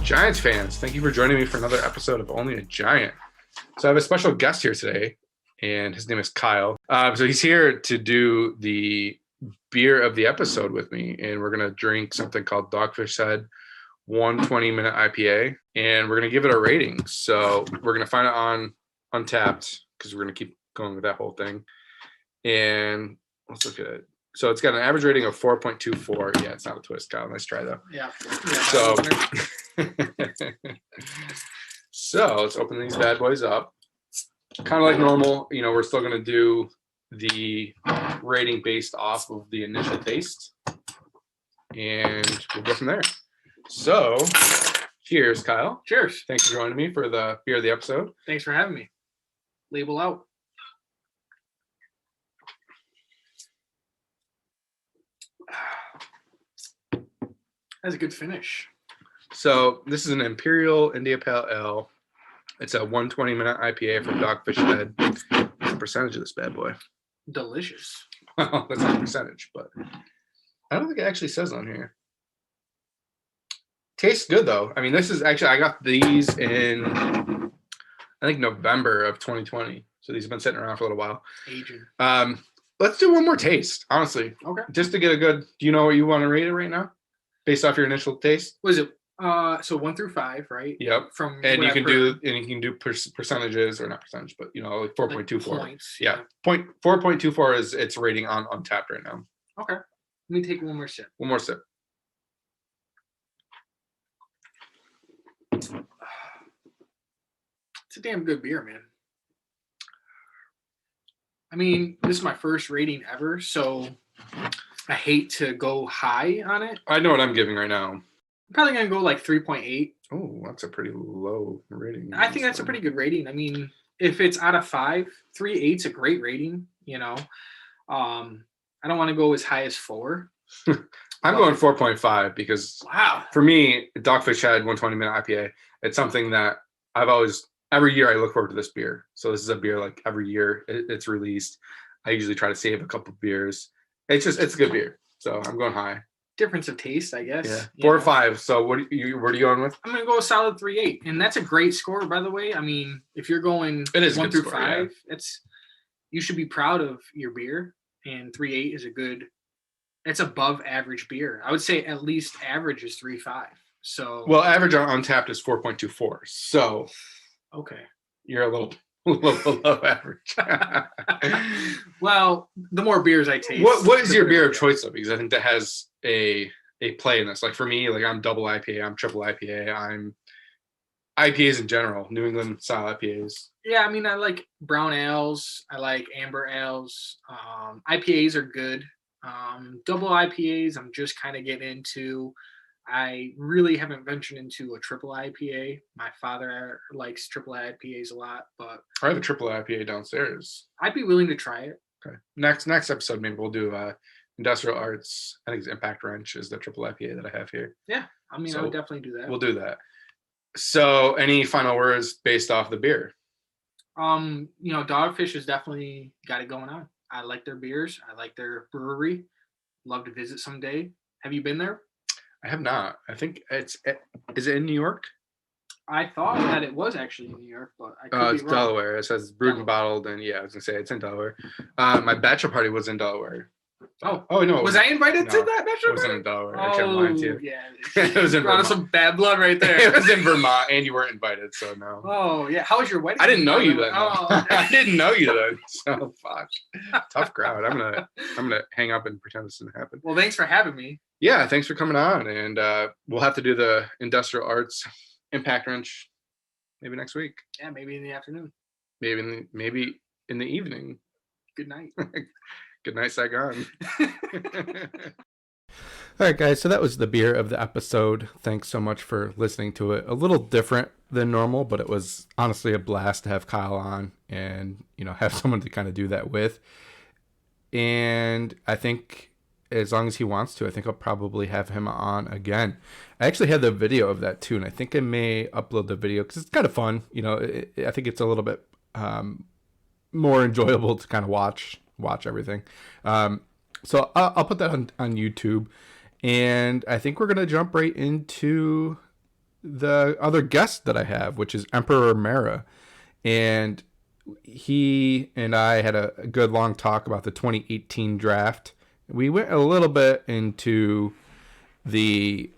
Giants fans, thank you for joining me for another episode of Only a Giant. So I have a special guest here today, and his name is Kyle. So he's here to do the beer of the episode with me, and we're going to drink something called Dogfish Head 120-minute IPA, and we're going to give it a rating. So we're going to find it on Untapped, because we're going to keep going with that whole thing. And let's look at it. So it's got an average rating of 4.24. Yeah, it's not a twist, Kyle. Nice try, though. Yeah. So, so let's open these bad boys up. Kind of like normal, we're still going to do the rating based off of the initial taste. And we'll go from there. So, cheers, Kyle. Cheers. Thanks for joining me for the beer of the episode. Thanks for having me. Label out. That's a good finish. So this is an Imperial India Pale Ale. It's a 120-minute IPA from Dogfish Head. What's the percentage of this bad boy? Delicious. Well, that's not a percentage, but I don't think it actually says on here. Tastes good, though. I mean, this is actually, I got these in, I think, November of 2020. So these have been sitting around for a little while. Aging. Let's do one more taste, honestly. Okay. Just to get a good, do you know what you want to rate it right now? Based off your initial taste? What is it? So 1 through 5, right? Yep. From and you can do percentages, or not percentage, but like 4.24. Like points. Yeah. 4.24 is its rating on Untapped right now. Okay. Let me take one more sip. One more sip. It's a damn good beer, man. I mean, this is my first rating ever, so I hate to go high on it. I know what I'm giving right now. I'm probably going to go like 3.8. Oh, that's a pretty low rating. I think that's a pretty good rating. I mean, if it's out of 5, 3.8's a great rating, I don't want to go as high as 4. I'm going 4.5 because for me, Dogfish Head 120-minute IPA, it's something that I've always, every year I look forward to this beer. So this is a beer like every year it's released. I usually try to save a couple beers. It's a good beer. So I'm going high. Difference of taste, I guess. Yeah. 4 or 5. So what are you going with? I'm gonna go a solid 3.8, and that's a great score, by the way. I mean, if you're going 1 through 5, you should be proud of your beer. And 3.8 is it's above average beer. I would say at least average is 3.5. So average on Untapped is 4.24. So okay, you're a little below average. Well, the more beers I taste. What is your beer of choice though? Because I think that has a play in this. Like for me, like I'm double IPA, I'm triple IPA, I'm IPAs in general, New England style IPAs. Yeah, I mean, I like brown ales, I like amber ales. IPAs are good. Double IPAs, I'm just kind of getting into. I really haven't ventured into a triple IPA. My father likes triple IPAs a lot, but I have a triple IPA downstairs. I'd be willing to try it. Okay. Next episode, maybe we'll do Industrial Arts. I think it's Impact Wrench is the triple IPA that I have here. Yeah, I mean, I would definitely do that. We'll do that. So, any final words based off the beer? Dogfish has definitely got it going on. I like their beers. I like their brewery. Love to visit someday. Have you been there? I have not. I think is it in New York? I thought that it was actually in New York, but I could be wrong. It's Delaware. It says brewed and bottled, and I was gonna say it's in Delaware. My bachelor party was in Delaware. Oh no! Was I invited to that bachelor party? It wasn't in Delaware. I kept lying to you. Yeah, it was in Vermont. Some bad blood right there. It was in Vermont, and you weren't invited, so no. Oh yeah, how was your wedding? I didn't know you then. Oh. I didn't know you then. So fuck. Tough crowd. I'm gonna hang up and pretend this didn't happen. Well, thanks for having me. Yeah, thanks for coming on, and we'll have to do the Industrial Arts Impact Wrench maybe next week. Yeah, maybe in the afternoon. Maybe in the evening. Good night. Good night, Saigon. All right, guys. So that was the beer of the episode. Thanks so much for listening to it. A little different than normal, but it was honestly a blast to have Kyle on and, have someone to kind of do that with. And I think as long as he wants to, I think I'll probably have him on again. I actually had the video of that too, and I think I may upload the video because it's kind of fun. I think it's a little bit more enjoyable to kind of watch everything. So I'll put that on YouTube, and I think we're gonna jump right into the other guest that I have, which is Emperor Mara. And he and I had a good long talk about the 2018 draft. We went a little bit into the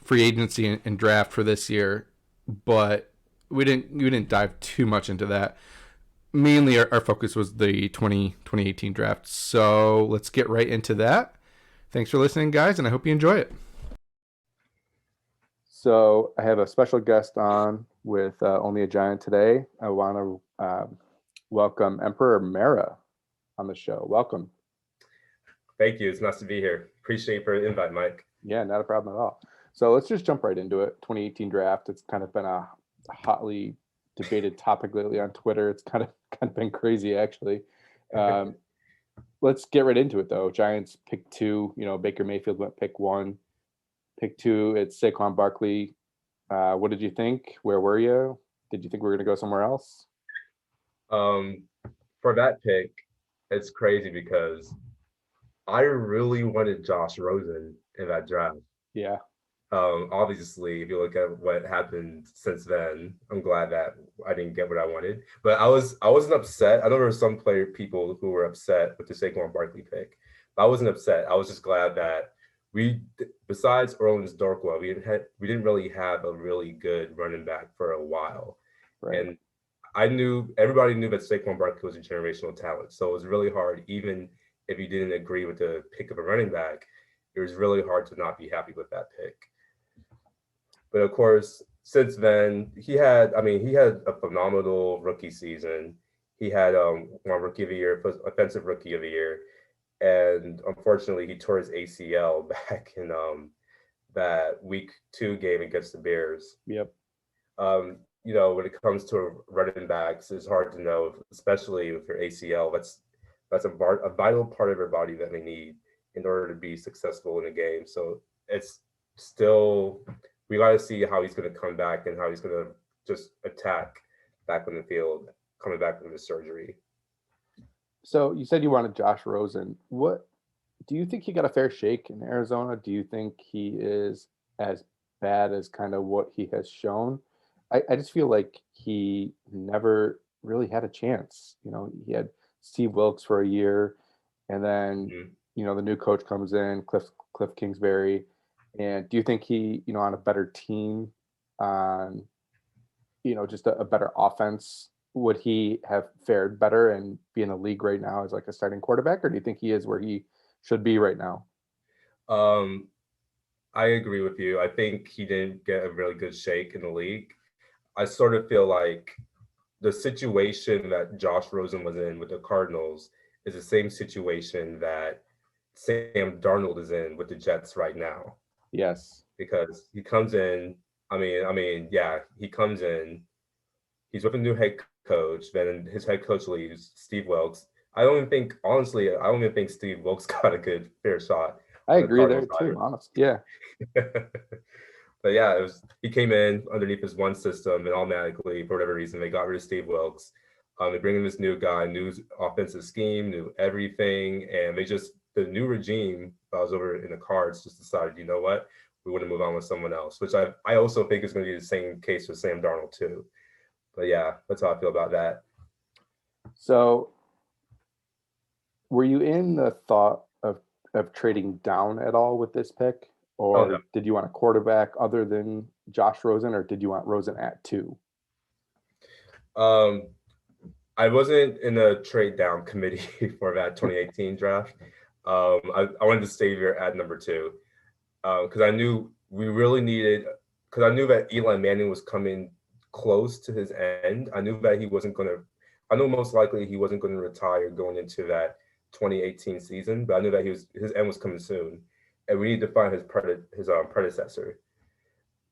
free agency and draft for this year, but we didn't dive too much into that. Mainly our focus was the 2018 draft. So let's get right into that. Thanks for listening, guys, and I hope you enjoy it. So I have a special guest on with Only a Giant today. I want to welcome Emperor Mara on the show. Welcome. Thank you. It's nice to be here. Appreciate for the invite, Mike. Yeah, not a problem at all. So let's just jump right into it. 2018 draft. It's kind of been a hotly debated topic lately on Twitter. It's kind of been crazy, actually. Let's get right into it, though. Giants pick 2. Baker Mayfield went pick 1. Pick 2, it's Saquon Barkley. What did you think? Where were you? Did you think we were going to go somewhere else? For that pick, it's crazy because I really wanted Josh Rosen in that draft. Yeah. Obviously, if you look at what happened since then, I'm glad that I didn't get what I wanted. But I wasn't upset. I know there were some people who were upset with the Saquon Barkley pick. But I wasn't upset. I was just glad that besides Orleans Dorkwa, we didn't really have a really good running back for a while. Right. And everybody knew that Saquon Barkley was a generational talent. So it was really hard, even if you didn't agree with the pick of a running back, it was really hard to not be happy with that pick. But of course, since then, he had a phenomenal rookie season. He had one rookie of the year, offensive rookie of the year. And unfortunately, he tore his ACL back in that week 2 game against the Bears. Yep. When it comes to running backs, it's hard to know, especially with your ACL. That's a vital part of your body that they need in order to be successful in a game. So it's still, we got to see how he's going to come back and how he's going to just attack back on the field, coming back from the surgery. So you said you wanted Josh Rosen. What do you think he got a fair shake in Arizona? Do you think he is as bad as kind of what he has shown? I just feel like he never really had a chance. He had Steve Wilkes for a year, and then the new coach comes in, Cliff Kingsbury. And do you think he, on a better team, on just a better offense, would he have fared better and be in the league right now as like a starting quarterback, or do you think he is where he should be right now? I agree with you. I think he didn't get a really good shake in the league. I sort of feel like the situation that Josh Rosen was in with the Cardinals is the same situation that Sam Darnold is in with the Jets right now. Yes. Because he comes in, he comes in, he's with a new head coach, then his head coach leaves, Steve Wilkes. I don't even think Steve Wilkes got a good fair shot. I agree there too, honestly. Yeah. But yeah, he came in underneath his one system, and automatically, for whatever reason, they got rid of Steve Wilkes. They bring in this new guy, new offensive scheme, new everything, and the new regime that was over in the Cards just decided, you know what, we want to move on with someone else, which I also think is going to be the same case with Sam Darnold too. But yeah, that's how I feel about that. So were you in the thought of trading down at all with this pick? Or no. Did you want a quarterback other than Josh Rosen, or did you want Rosen at 2? I wasn't in a trade down committee for that 2018 draft. I wanted to stay here at number 2 because I knew we really needed, because I knew that Eli Manning was coming close to his end. I knew that I know most likely he wasn't going to retire going into that 2018 season, but I knew that his end was coming soon, and we need to find his predecessor.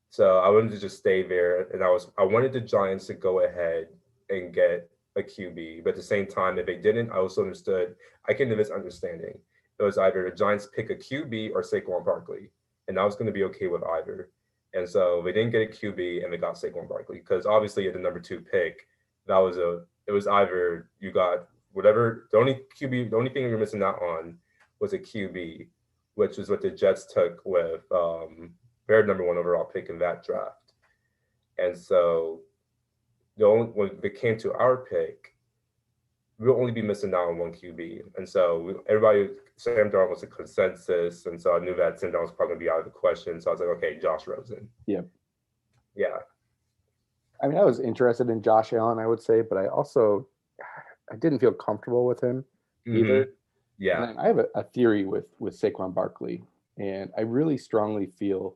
So I wanted to just stay there, and I wanted the Giants to go ahead and get a QB, but at the same time, if they didn't, I also understood. I came to this understanding: it was either the Giants pick a QB or Saquon Barkley, and I was going to be okay with either. And so they didn't get a QB, and they got Saquon Barkley because obviously at the number 2 pick, it was either you got whatever, the only thing you're missing out on was a QB, which is what the Jets took with their number 1 overall pick in that draft. And so when it came to our pick, we'll only be missing out on one QB. And so Sam Darnold was a consensus. And so I knew that Sam Darnold was probably going to be out of the question. So I was like, okay, Josh Rosen. Yep. Yeah. I mean, I was interested in Josh Allen, I would say, but I didn't feel comfortable with him either. Yeah. And I have a theory with Saquon Barkley, and I really strongly feel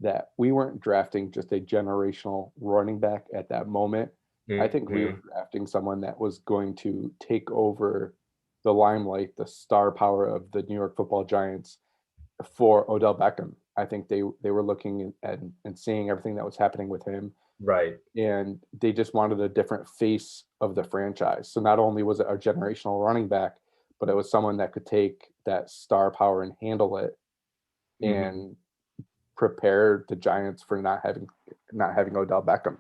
that we weren't drafting just a generational running back at that moment. I think we were drafting someone that was going to take over the limelight, the star power of the New York Football Giants for Odell Beckham. I think they were looking at and seeing everything that was happening with him. Right. And they just wanted a different face of the franchise. So not only was it a generational running back, but it was someone that could take that star power and handle it and prepare the Giants for not having Odell Beckham.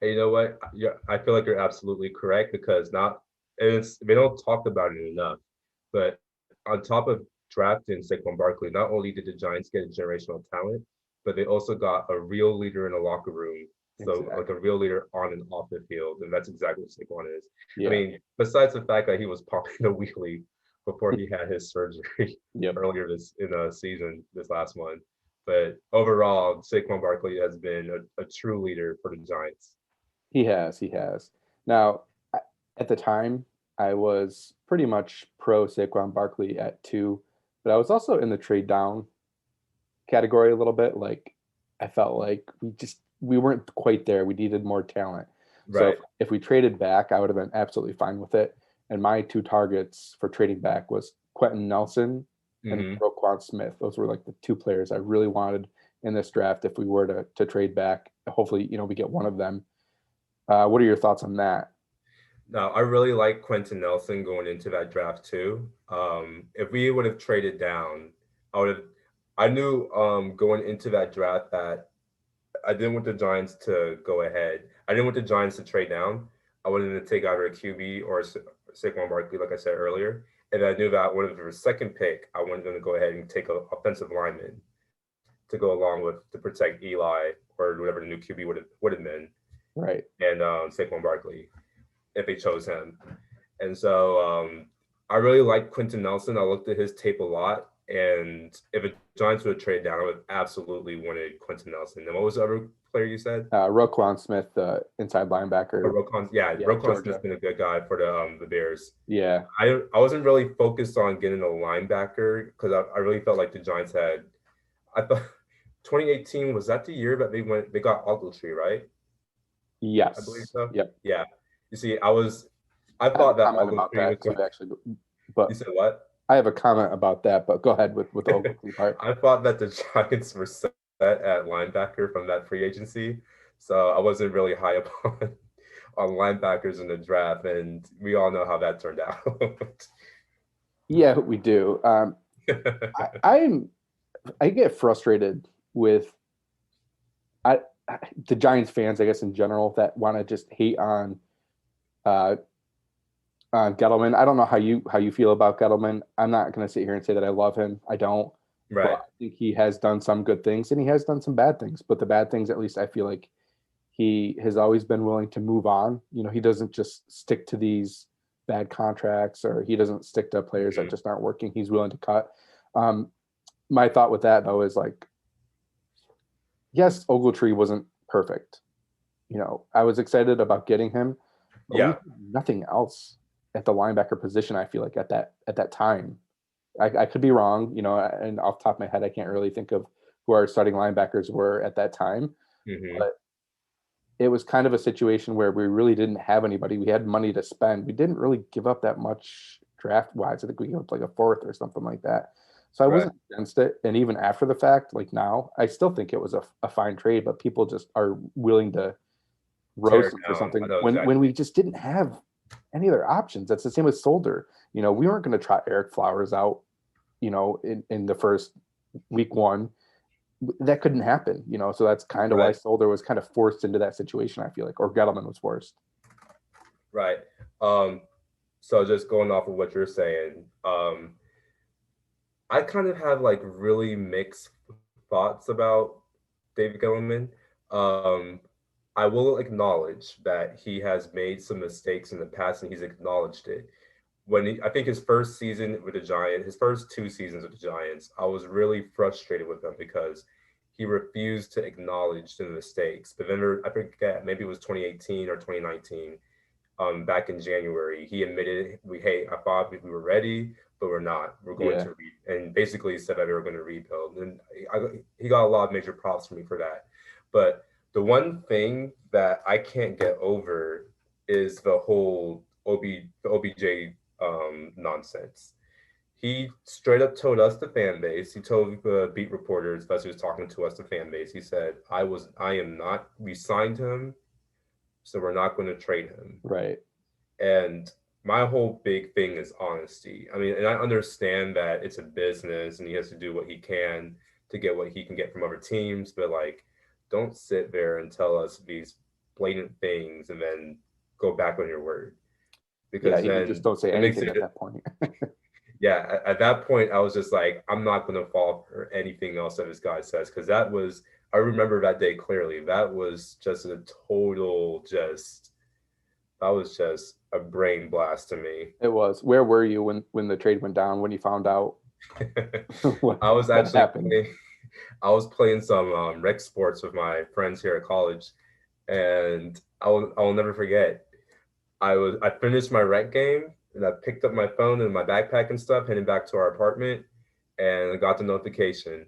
And you know what? Yeah, I feel like you're absolutely correct because they don't talk about it enough. But on top of drafting Saquon Barkley, not only did the Giants get a generational talent, but they also got a real leader in the locker room. So Exactly. like a real leader on and off the field, and that's exactly what Saquon is. Yeah. I mean, besides the fact that he was popping the wheelie before he had his surgery earlier in the season, this last one. But overall, Saquon Barkley has been a true leader for the Giants. He has. Now, at the time, I was pretty much pro Saquon Barkley at 2, but I was also in the trade down category a little bit. Like, I felt like we weren't quite there. We needed more talent. Right. So if we traded back, I would have been absolutely fine with it. And my 2 targets for trading back was Quentin Nelson and Roquan Smith. Those were like the 2 players I really wanted in this draft if we were to trade back. Hopefully, we get one of them. What are your thoughts on that? Now, I really like Quentin Nelson going into that draft too. If we would have traded down, I knew going into that draft that I didn't want the Giants to go ahead. I didn't want the Giants to trade down. I wanted them to take either a QB or Saquon Barkley, like I said earlier. And I knew that one of their second pick, I wanted them to go ahead and take an offensive lineman to go along with to protect Eli or whatever the new QB would have been. Right. And Saquon Barkley, if they chose him. And so I really like Quentin Nelson. I looked at his tape a lot. And if the Giants would trade down, I would absolutely wanted Quentin Nelson. And what was the other player you said? Roquan Smith, the inside linebacker. Roquan Smith's been a good guy for the Bears. Yeah. I wasn't really focused on getting a linebacker because I really felt like the Giants had. I thought 2018 was that the year that they got Ogletree, right? Yes. I believe so. Yep. Yeah. You see, I thought that Ogletree was actually, but you said what? I have a comment about that, but go ahead with the Ogletree part. I thought that the Giants were set at linebacker from that free agency, so I wasn't really high up on linebackers in the draft, and we all know how that turned out. Yeah, we do. I get frustrated with the Giants fans, I guess in general, that want to just hate on Gettleman. I don't know how you feel about Gettleman. I'm not going to sit here and say that I love him. I don't. Right. But I think he has done some good things and he has done some bad things. But the bad things, at least I feel like he has always been willing to move on. He doesn't just stick to these bad contracts or he doesn't stick to players that just aren't working. He's willing to cut. My thought with that, though, is like, yes, Ogletree wasn't perfect. I was excited about getting him. But we had nothing else at the linebacker position, I feel like at that time. I could be wrong, and off the top of my head, I can't really think of who our starting linebackers were at that time. But it was kind of a situation where we really didn't have anybody. We had money to spend. We didn't really give up that much draft-wise. I think we gave up like a 4th or something like that. So I wasn't against it. And even after the fact, like now, I still think it was a fine trade, but people just are willing to roast him for something when we just didn't have any other options. That's the same with Solder. We weren't going to try Eric Flowers out, in the first week 1. That couldn't happen, so that's kind of why Solder was kind of forced into that situation, I feel like, or Gettleman was forced. Right. So just going off of what you're saying, I kind of have like really mixed thoughts about David Gettleman. Um, I will acknowledge that he has made some mistakes in the past, and he's acknowledged it. I think his first season with the Giants, his first 2 seasons with the Giants, I was really frustrated with him because he refused to acknowledge the mistakes. But then I forget, maybe it was 2018 or 2019. Back in January, he admitted, hey, I thought we were ready, but we're not. We're going to and basically said that we were going to rebuild. And he got a lot of major props from me for that. But the one thing that I can't get over is the whole the OBJ nonsense. He straight up told us, the fan base, he told the beat reporters as he was talking to us, the fan base, he said, I am not, we signed him, so we're not going to trade him. Right. And my whole big thing is honesty. I mean, and I understand that it's a business and he has to do what he can to get what he can get from other teams, but like, don't sit there and tell us these blatant things and then go back on your word. Because then just don't say anything at that point. Yeah, at that point, I was just like, I'm not going to fall for anything else that this guy says, because I remember that day clearly. That was just a total, that was just a brain blast to me. It was. Where were you when the trade went down, when you found out? I was actually I was playing some rec sports with my friends here at college, and I will never forget. I finished my rec game, and I picked up my phone and my backpack and stuff, heading back to our apartment, and I got the notification.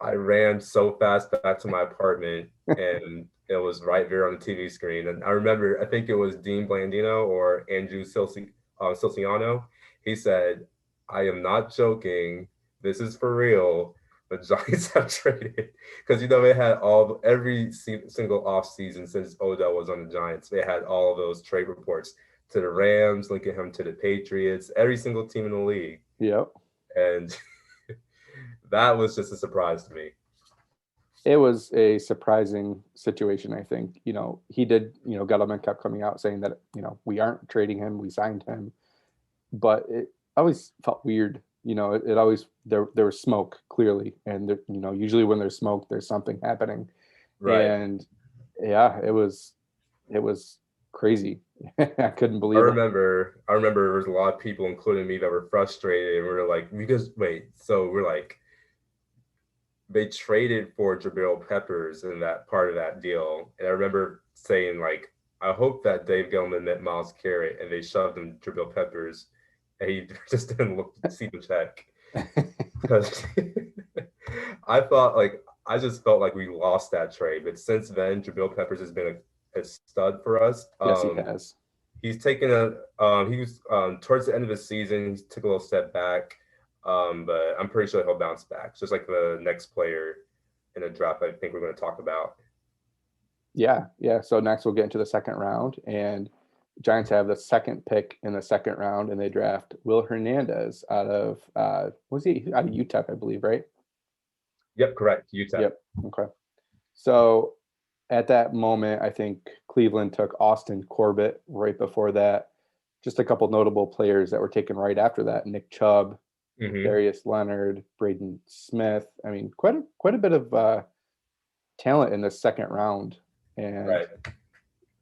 I ran so fast back to my apartment, and it was right there on the TV screen. And I remember, I think it was Dean Blandino or Andrew Silciano. He said, I am not joking. This is for real. The Giants have traded, because they had every single offseason since Odell was on the Giants, they had all of those trade reports to the Rams, linking him to the Patriots, every single team in the league. Yep. And that was just a surprise to me. It was a surprising situation, I think. He did, Gettleman kept coming out saying that, we aren't trading him, we signed him. But it always felt weird. It always, there was smoke, clearly. And, usually when there's smoke, there's something happening. Right. And yeah, it was crazy. I couldn't believe it. I remember there was a lot of people, including me, that were frustrated. And we were like, they traded for Jabril Peppers in that part of that deal. And I remember saying, like, I hope that Dave Gettleman met Myles Garrett and they shoved him Jabril Peppers and he just didn't look to see the check. Because I just felt like we lost that trade. But since then, Jabril Peppers has been a stud for us. Yes, he has. He's taken he was towards the end of the season, he took a little step back. But I'm pretty sure he'll bounce back, just like the next player in the draft I think we're going to talk about. Yeah. So next we'll get into the second round, and Giants have the second pick in the second round, and they draft Will Hernandez out of was he out of UTEP, I believe, right? Yep, correct. UTEP. Yep. Okay. So at that moment, I think Cleveland took Austin Corbett. Right before that, just a couple notable players that were taken right after that: Nick Chubb, Darius Leonard, Braden Smith. I mean, quite a bit of talent in the second round. And right.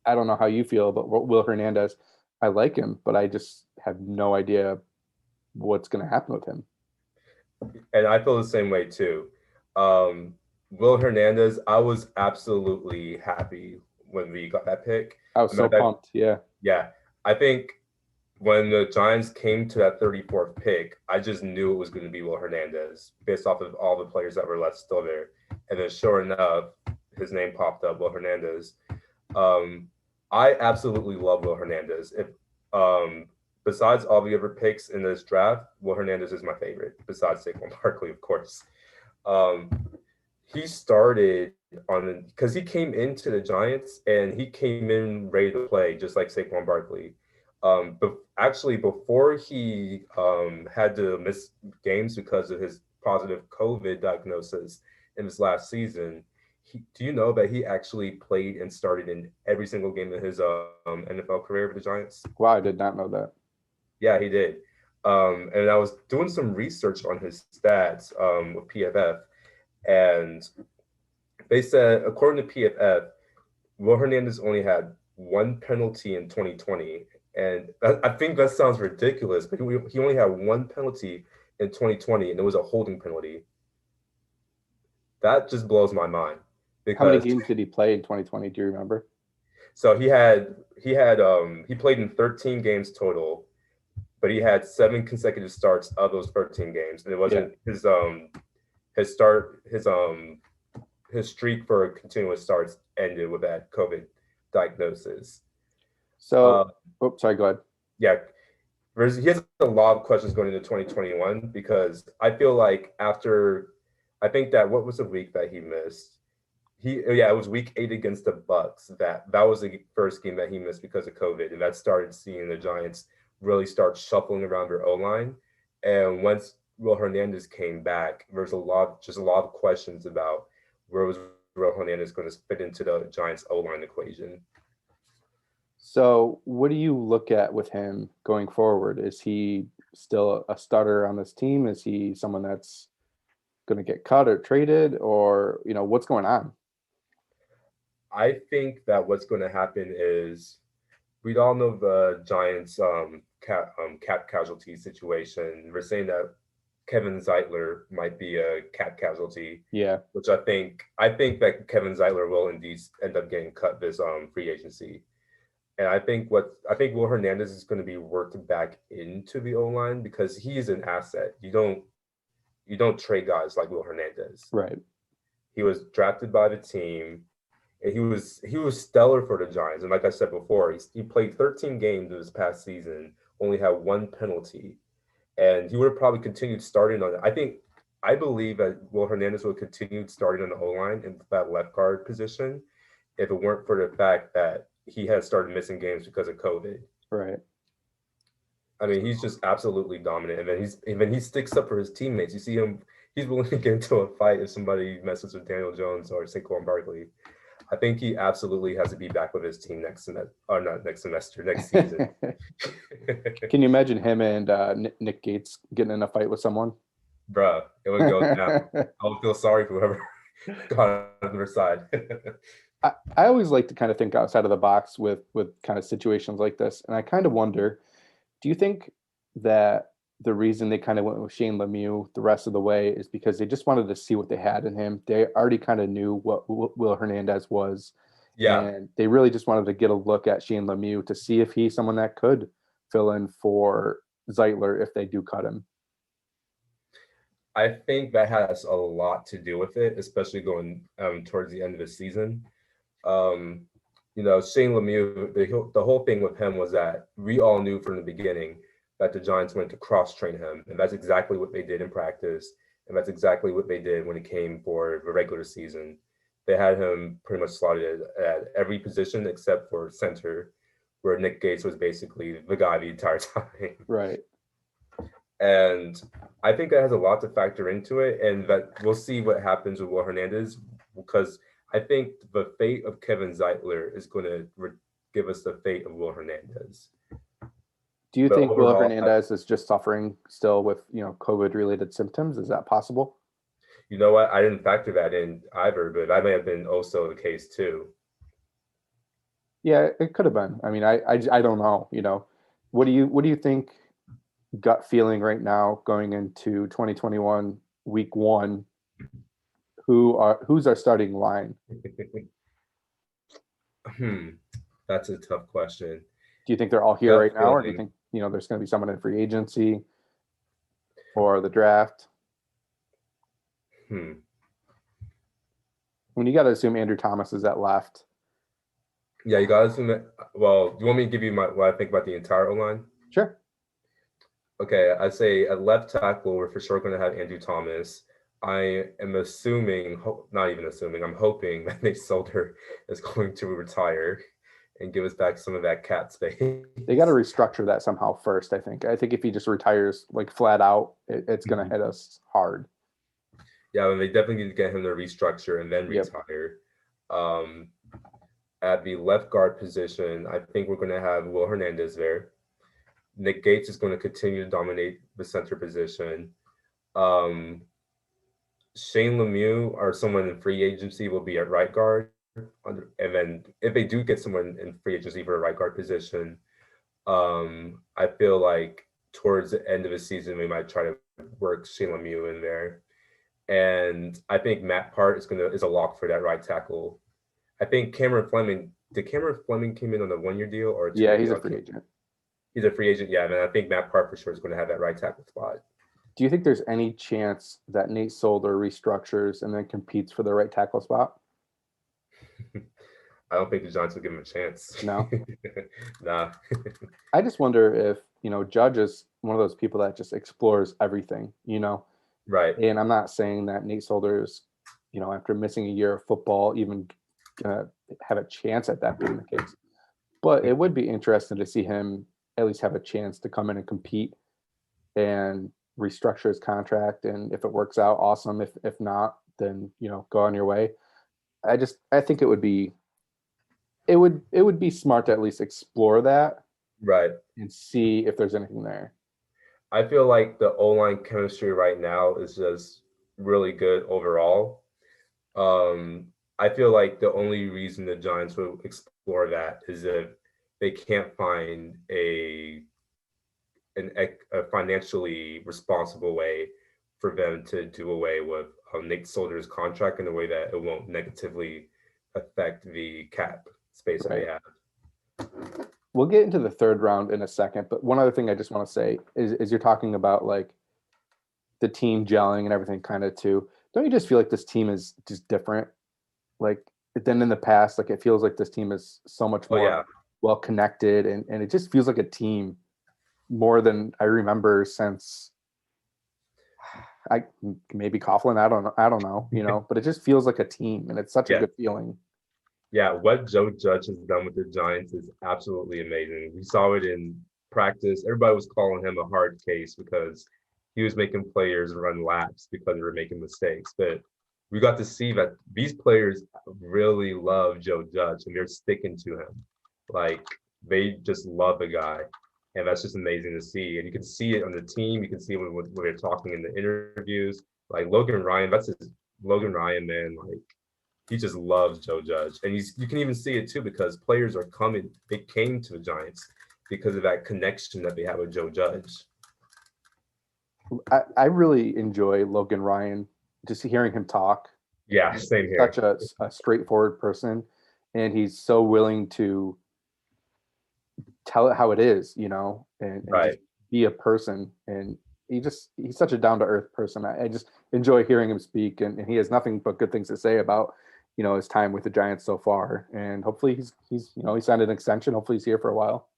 I don't know how you feel, but Will Hernandez, I like him, but I just have no idea what's going to happen with him. And I feel the same way too. Will Hernandez, I was absolutely happy when we got that pick. I was so pumped. Yeah. Yeah. I think when the Giants came to that 34th pick, I just knew it was going to be Will Hernandez based off of all the players that were left still there. And then sure enough, his name popped up, Will Hernandez. I absolutely love Will Hernandez. Besides all the other picks in this draft, Will Hernandez is my favorite, besides Saquon Barkley, of course. He started because he came into the Giants and he came in ready to play, just like Saquon Barkley. But actually, before he had to miss games because of his positive COVID diagnosis in his last season, do you know that he actually played and started in every single game of his NFL career with the Giants? Wow, I did not know that. Yeah, he did. And I was doing some research on his stats with PFF, and They said, according to PFF, Will Hernandez only had one penalty in 2020. And I think that sounds ridiculous, but he only had one penalty in 2020, and it was a holding penalty. That just blows my mind. How many Because games did he play in 2020? Do you remember? so he played in 13 games total, but he had 7 consecutive starts of those 13 games, and it wasn't his streak for continuous starts ended with that COVID diagnosis. So, sorry, go ahead. Yeah, he has a lot of questions going into 2021 because I feel like I think that what was the week that he missed? It was week 8 against the Bucks. That was the first game that he missed because of COVID, and that started seeing the Giants really start shuffling around their O-line. And once Will Hernandez came back, there's a lot of questions about where was Will Hernandez going to fit into the Giants O-line equation. So, what do you look at with him going forward? Is he still a starter on this team? Is he someone that's going to get cut or traded, or what's going on? I think that what's going to happen is we all know the Giants cap casualty situation. We're saying that Kevin Zeitler might be a cap casualty. Yeah, which I think that Kevin Zeitler will indeed end up getting cut this free agency. And I think Will Hernandez is going to be worked back into the O-line because he's an asset. You don't trade guys like Will Hernandez. right. He was drafted by the team, and he was stellar for the Giants. And like I said before, he played 13 games this past season, only had 1 penalty, and he would have probably continued starting on it. I believe that Will Hernandez would have continued starting on the O-line in that left guard position if it weren't for the fact that he had started missing games because of COVID. Right. I mean, he's just absolutely dominant, and then he sticks up for his teammates. You see him; he's willing to get into a fight if somebody messes with Daniel Jones or Saquon Barkley. I think he absolutely has to be back with his team next season. Can you imagine him and Nick Gates getting in a fight with someone? Bruh, it would go down. I would feel sorry for whoever got on their side. I always like to kind of think outside of the box with kind of situations like this. And I kind of wonder, do you think that the reason they kind of went with Shane Lemieux the rest of the way is because they just wanted to see what they had in him? They already kind of knew what Will Hernandez was. Yeah. And they really just wanted to get a look at Shane Lemieux to see if he's someone that could fill in for Zeitler if they do cut him. I think that has a lot to do with it, especially going towards the end of the season. Shane Lemieux, the whole thing with him was that we all knew from the beginning that the Giants went to cross-train him, and that's exactly what they did in practice, and that's exactly what they did when it came for the regular season. They had him pretty much slotted at every position except for center, where Nick Gates was basically the guy the entire time. Right. And I think that has a lot to factor into it, and that we'll see what happens with Will Hernandez, because I think the fate of Kevin Zeitler is going to give us the fate of Will Hernandez. Do you think Will Hernandez is just suffering still with, COVID-related symptoms? Is that possible? You know what? I didn't factor that in either, but that may have been also the case too. Yeah, it could have been. I mean, I don't know. What do you think? Gut feeling right now going into 2021 week 1? Who's our starting line? That's a tough question. Do you think they're all here right now, or do you think there's going to be someone in free agency or the draft? When you got to assume Andrew Thomas is at left. Yeah, you got to assume that. Well, do you want me to give you what I think about the entire O-line? Sure. Okay, I'd say at left tackle, we're for sure going to have Andrew Thomas. I am assuming, not even assuming, I'm hoping that Nate Solder is going to retire and give us back some of that cap space. They got to restructure that somehow first, I think. I think if he just retires like flat out, it's going to hit us hard. Yeah, and they definitely need to get him to restructure and then retire. At the left guard position, I think we're going to have Will Hernandez there. Nick Gates is going to continue to dominate the center position. Shane Shane Lemieux or someone in free agency will be at right guard. And then if they do get someone in free agency for a right guard position, I feel like towards the end of the season, we might try to work Shane Lemieux in there. And I think Matt Part is a lock for that right tackle. I think Cameron Fleming, did Cameron Fleming came in on a 1-year deal or a 2-year Yeah, he's deal? a free agent. He's a free agent, yeah. And I think Matt Part for sure is going to have that right tackle spot. Do you think there's any chance that Nate Solder restructures and then competes for the right tackle spot? I don't think the Giants will give him a chance. No. Nah. I just wonder if, Judge is one of those people that just explores everything, Right. And I'm not saying that Nate Solder is, after missing a year of football, even gonna have a chance at that being the case. But it would be interesting to see him at least have a chance to come in and compete and restructure his contract. And if it works out, awesome. If not, then go on your way. I think it would be smart to at least explore that, Right. and see if there's anything there. I feel like the O-line chemistry right now is just really good overall. I feel like the only reason the Giants will explore that is if they can't find a financially responsible way for them to do away with Nate Solder's contract in a way that it won't negatively affect the cap space that they have. We'll get into the third round in a second, but one other thing I just want to say is you're talking about like the team gelling and everything kind of too. Don't you just feel like this team is just different? Like than in the past, like it feels like this team is so much more well connected, and it just feels like a team more than I remember since maybe Coughlin. I don't know, but it just feels like a team, and it's such a good feeling. Yeah, what Joe Judge has done with the Giants is absolutely amazing. We saw it in practice. Everybody was calling him a hard case because he was making players run laps because they were making mistakes. But we got to see that these players really love Joe Judge and they're sticking to him. Like they just love the guy. And that's just amazing to see. And you can see it on the team. You can see it when they're talking in the interviews. Like Logan Ryan, Logan Ryan, man. Like he just loves Joe Judge. And you can even see it too because players are coming. They came to the Giants because of that connection that they have with Joe Judge. I really enjoy Logan Ryan, just hearing him talk. Yeah, same here. Such a straightforward person, and he's so willing to tell it how it is, and just be a person. And he's such a down to earth person. I just enjoy hearing him speak, and he has nothing but good things to say about his time with the Giants so far. And hopefully he's he signed an extension. Hopefully he's here for a while.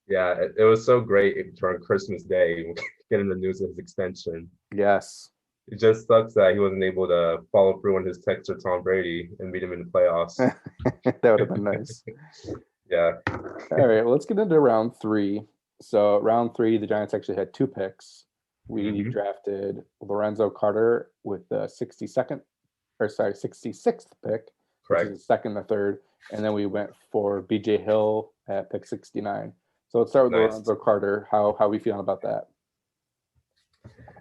Yeah, it was so great during Christmas Day getting the news of his extension. Yes. It just sucks that he wasn't able to follow through on his text to Tom Brady and beat him in the playoffs. That would have been nice. Yeah. All right, well, let's get into round 3. So round 3, the Giants actually had 2 picks. We drafted Lorenzo Carter with the 66th pick, correct, which is the 2nd and 3rd, and then we went for BJ Hill at pick 69. So let's start with Lorenzo Carter. How are we feeling about that?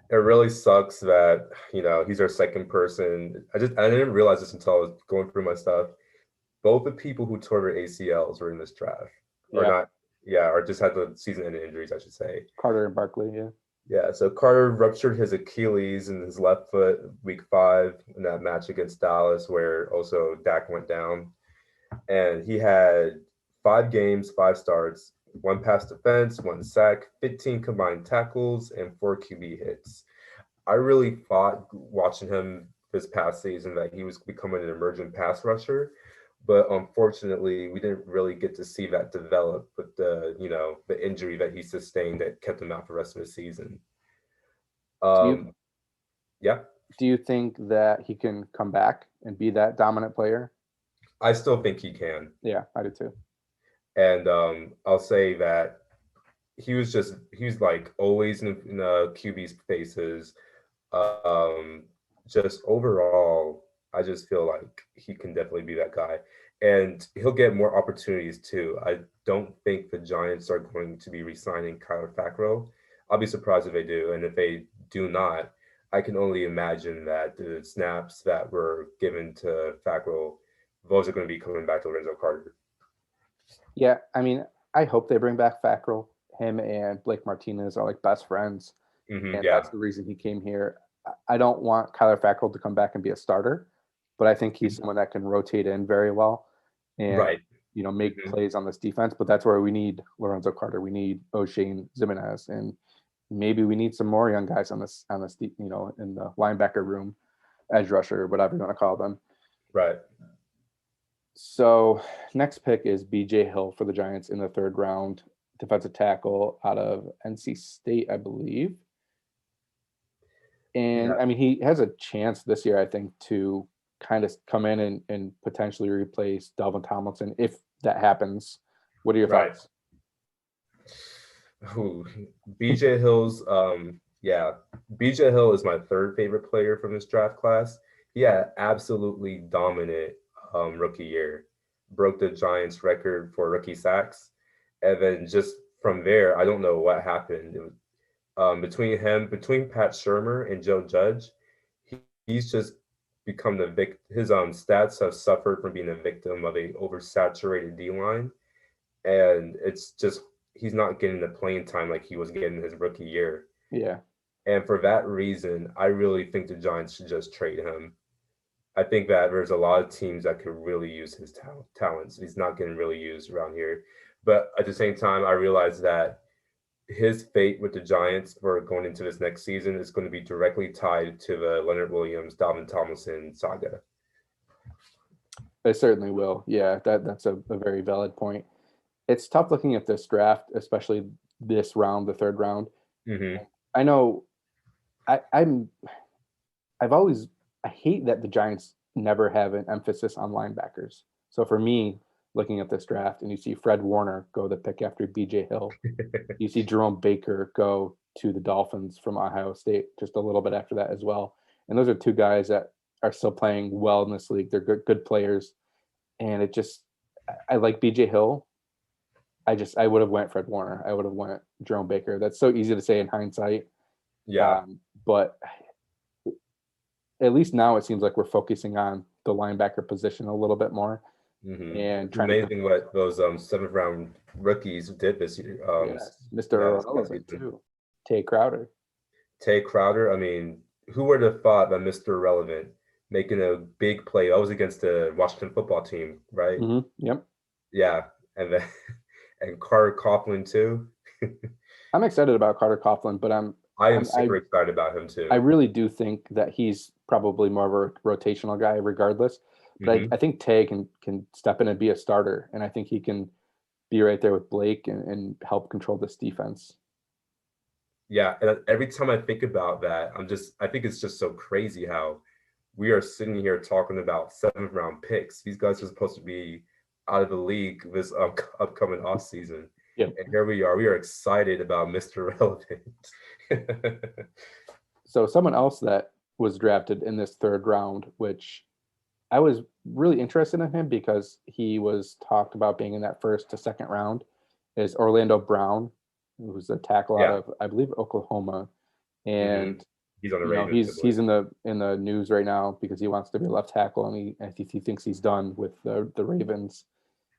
It really sucks that he's our second person. I didn't realize this until I was going through my stuff. Both the people who tore their ACLs were in this draft, or just had the season-ending injuries, I should say. Carter and Barkley, yeah. Yeah, so Carter ruptured his Achilles in his left foot week 5 in that match against Dallas, where also Dak went down, and he had 5 games, 5 starts. 1 pass defense, 1 sack, 15 combined tackles, and 4 QB hits. I really thought watching him this past season that he was becoming an emerging pass rusher, but unfortunately, we didn't really get to see that develop with the injury that he sustained that kept him out for the rest of the season. Do you think that he can come back and be that dominant player? I still think he can. Yeah, I do too. And I'll say that he was like always in QB's faces. Just overall, I just feel like he can definitely be that guy. And he'll get more opportunities too. I don't think the Giants are going to be re-signing Kyler Fackrell. I'll be surprised if they do. And if they do not, I can only imagine that the snaps that were given to Fackrell, those are going to be coming back to Lorenzo Carter. Yeah, I mean, I hope they bring back Fackrell. Him and Blake Martinez are like best friends, and Yeah. that's the reason he came here. I don't want Kyler Fackrell to come back and be a starter, but I think he's someone that can rotate in very well and Right. make plays on this defense. But that's where we need Lorenzo Carter. We need O'Shane Zimenez, and maybe we need some more young guys on this in the linebacker room, edge rusher, whatever you want to call them. Right. So next pick is BJ Hill for the Giants in the 3rd round, defensive tackle out of NC State, I believe. And I mean, he has a chance this year, I think, to kind of come in and potentially replace Dalvin Tomlinson if that happens. What are your thoughts? Ooh, BJ Hill's BJ Hill is my 3rd favorite player from this draft class. He had absolutely dominant rookie year, broke the Giants record for rookie sacks, and then just from there, I don't know what happened. It was, between Pat Shurmur and Joe Judge, he's just become his stats have suffered from being a victim of a oversaturated D line, and it's just he's not getting the playing time like he was getting his rookie year. Yeah. And for that reason, I really think the Giants should just trade him. I think that there's a lot of teams that could really use his talents. He's not getting really used around here. But at the same time, I realize that his fate with the Giants for going into this next season is going to be directly tied to the Leonard Williams, Dalvin Tomlinson saga. It certainly will. Yeah, that's a very valid point. It's tough looking at this draft, especially this round, the 3rd round. I know I hate that the Giants never have an emphasis on linebackers. So for me, looking at this draft, and you see Fred Warner go the pick after BJ Hill, you see Jerome Baker go to the Dolphins from Ohio State just a little bit after that as well. And those are 2 guys that are still playing well in this league. They're good players, and I like BJ Hill. I would have went Fred Warner. I would have went Jerome Baker. That's so easy to say in hindsight. Yeah. But at least now it seems like we're focusing on the linebacker position a little bit more. And trying amazing what those 7th round rookies did this year. Mr. Irrelevant too. Tay Crowder. I mean, who would have thought that Mr. Irrelevant making a big play? That was against the Washington football team, right? Yep. Yeah, and then and Carter Coughlin too. I'm excited about Carter Coughlin, but I am super excited about him too. I really do think that he's probably more of a rotational guy regardless. But I think Tay can step in and be a starter, and I think he can be right there with Blake and help control this defense. Yeah, and every time I think about that, I think it's just so crazy how we are sitting here talking about 7th round picks. These guys are supposed to be out of the league this upcoming off season. Yep. And here we are. We are excited about Mr. Relevant. So someone else that was drafted in this 3rd round, which I was really interested in him because he was talked about being in that 1st to 2nd round, is Orlando Brown, who's a tackle out of, I believe, Oklahoma. And he's on the Ravens. He's in the news right now because he wants to be a left tackle, and he thinks he's done with the Ravens.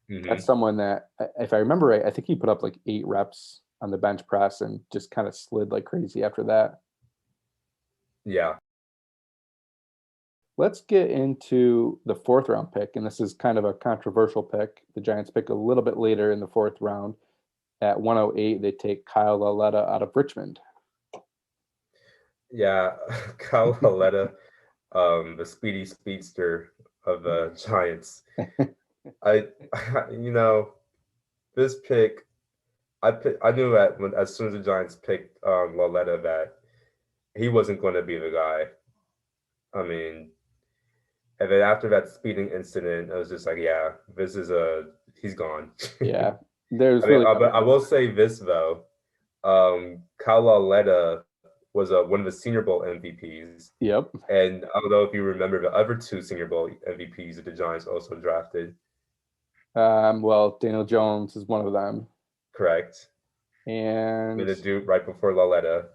That's someone that, if I remember right, I think he put up like 8 reps on the bench press and just kind of slid like crazy after that. Yeah. Let's get into the 4th round pick, and this is kind of a controversial pick. The Giants pick a little bit later in the 4th round. At 108, they take Kyle Laletta out of Richmond. Yeah, Kyle Laletta, the speedy speedster of the Giants. This pick, I knew as soon as the Giants picked Laletta that he wasn't going to be the guy. I mean, and then after that speeding incident, I was just like, yeah, he's gone. Yeah, but I will say this though, Kyle Laletta was one of the Senior Bowl MVPs. Yep. And I don't know if you remember the other 2 Senior Bowl MVPs that the Giants also drafted. Well, Daniel Jones is one of them. Correct. And the dude right before Laletta.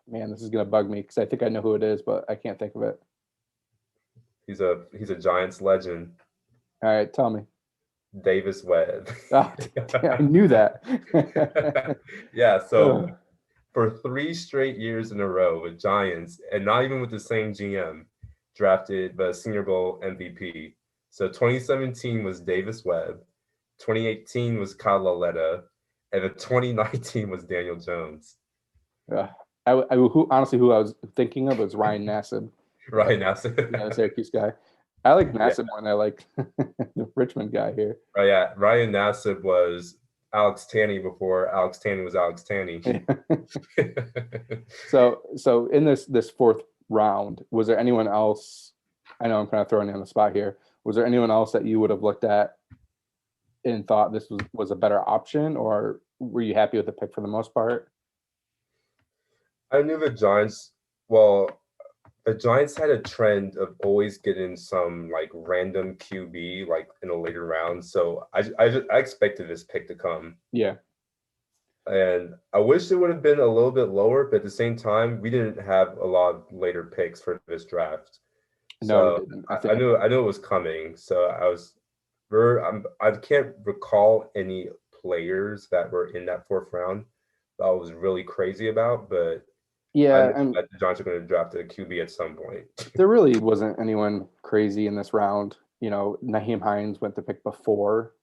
Man, this is gonna bug me because I think I know who it is, but I can't think of it. He's a Giants legend, All right, tell me. Davis Webb. Oh, I knew that. Yeah, so Ugh. for 3 straight years in a row with Giants, and not even with the same GM, drafted the Senior Bowl MVP. So 2017 was Davis Webb, 2018 was Kyle Laletta, and then 2019 was Daniel Jones. Ugh. Honestly, who I was thinking of was Ryan Nassib. Right now, Yeah, the Syracuse guy. I like yeah, Nassib more than I like the Richmond guy here. oh, yeah. Ryan Nassib was Alex Tanney before Alex Tanney was Alex Tanney. So in this fourth round, was there anyone else? I know I'm kind of throwing you on the spot here. Was there anyone else that you would have looked at and thought this was a better option, or were you happy with the pick for the most part? I knew the Giants. Well, the Giants had a trend of always getting some like random QB like in a later round. So I expected this pick to come, Yeah. and I wish it would have been a little bit lower. But at the same time, we didn't have a lot of later picks for this draft, No, we so didn't. I knew it was coming. So I can't recall any players that were in that fourth round that I was really crazy about, but I Yeah, knew and that the Giants are going to draft a QB at some point. there really wasn't anyone crazy in this round. Naheem Hines went to pick before,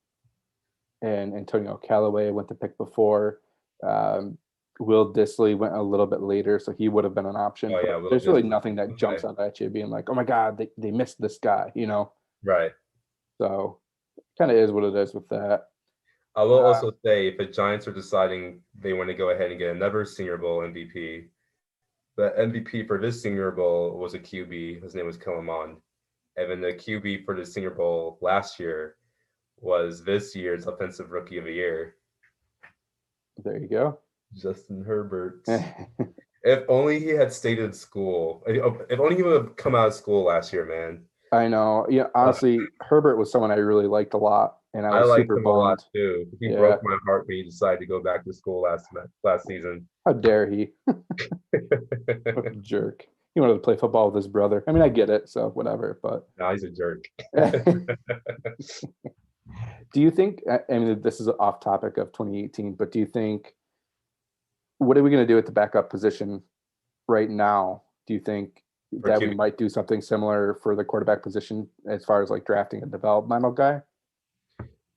and Antonio Callaway went to pick before. Um, Will Dissly went a little bit later, so he would have been an option. Oh But yeah, Will there's really Disley. nothing that jumps Okay. out at you being like, oh my God, they missed this guy. Right. So kind of is what it is with that. I will also say if the Giants are deciding they want to go ahead and get another Senior Bowl MVP, the MVP for this Senior Bowl was a QB. His name was Killamon. And then the QB for the Senior Bowl last year was this year's Offensive Rookie of the Year, There you go. Justin Herbert. If only he had stayed in school. If only he would have come out of school last year, man. I know. Yeah, honestly, Herbert was someone I really liked a lot, and I I was liked super him a lot bummed. too. He Yeah. broke my heart when he decided to go back to school last season. How dare he? What a jerk. He wanted to play football with his brother. I mean, I get it, so whatever. But Now he's a jerk. do you think, I mean, this is off topic of 2018, but do you think, what are we going to do at the backup position right now? Do you think that we QB. might do something similar for the quarterback position as far as like drafting a developmental guy?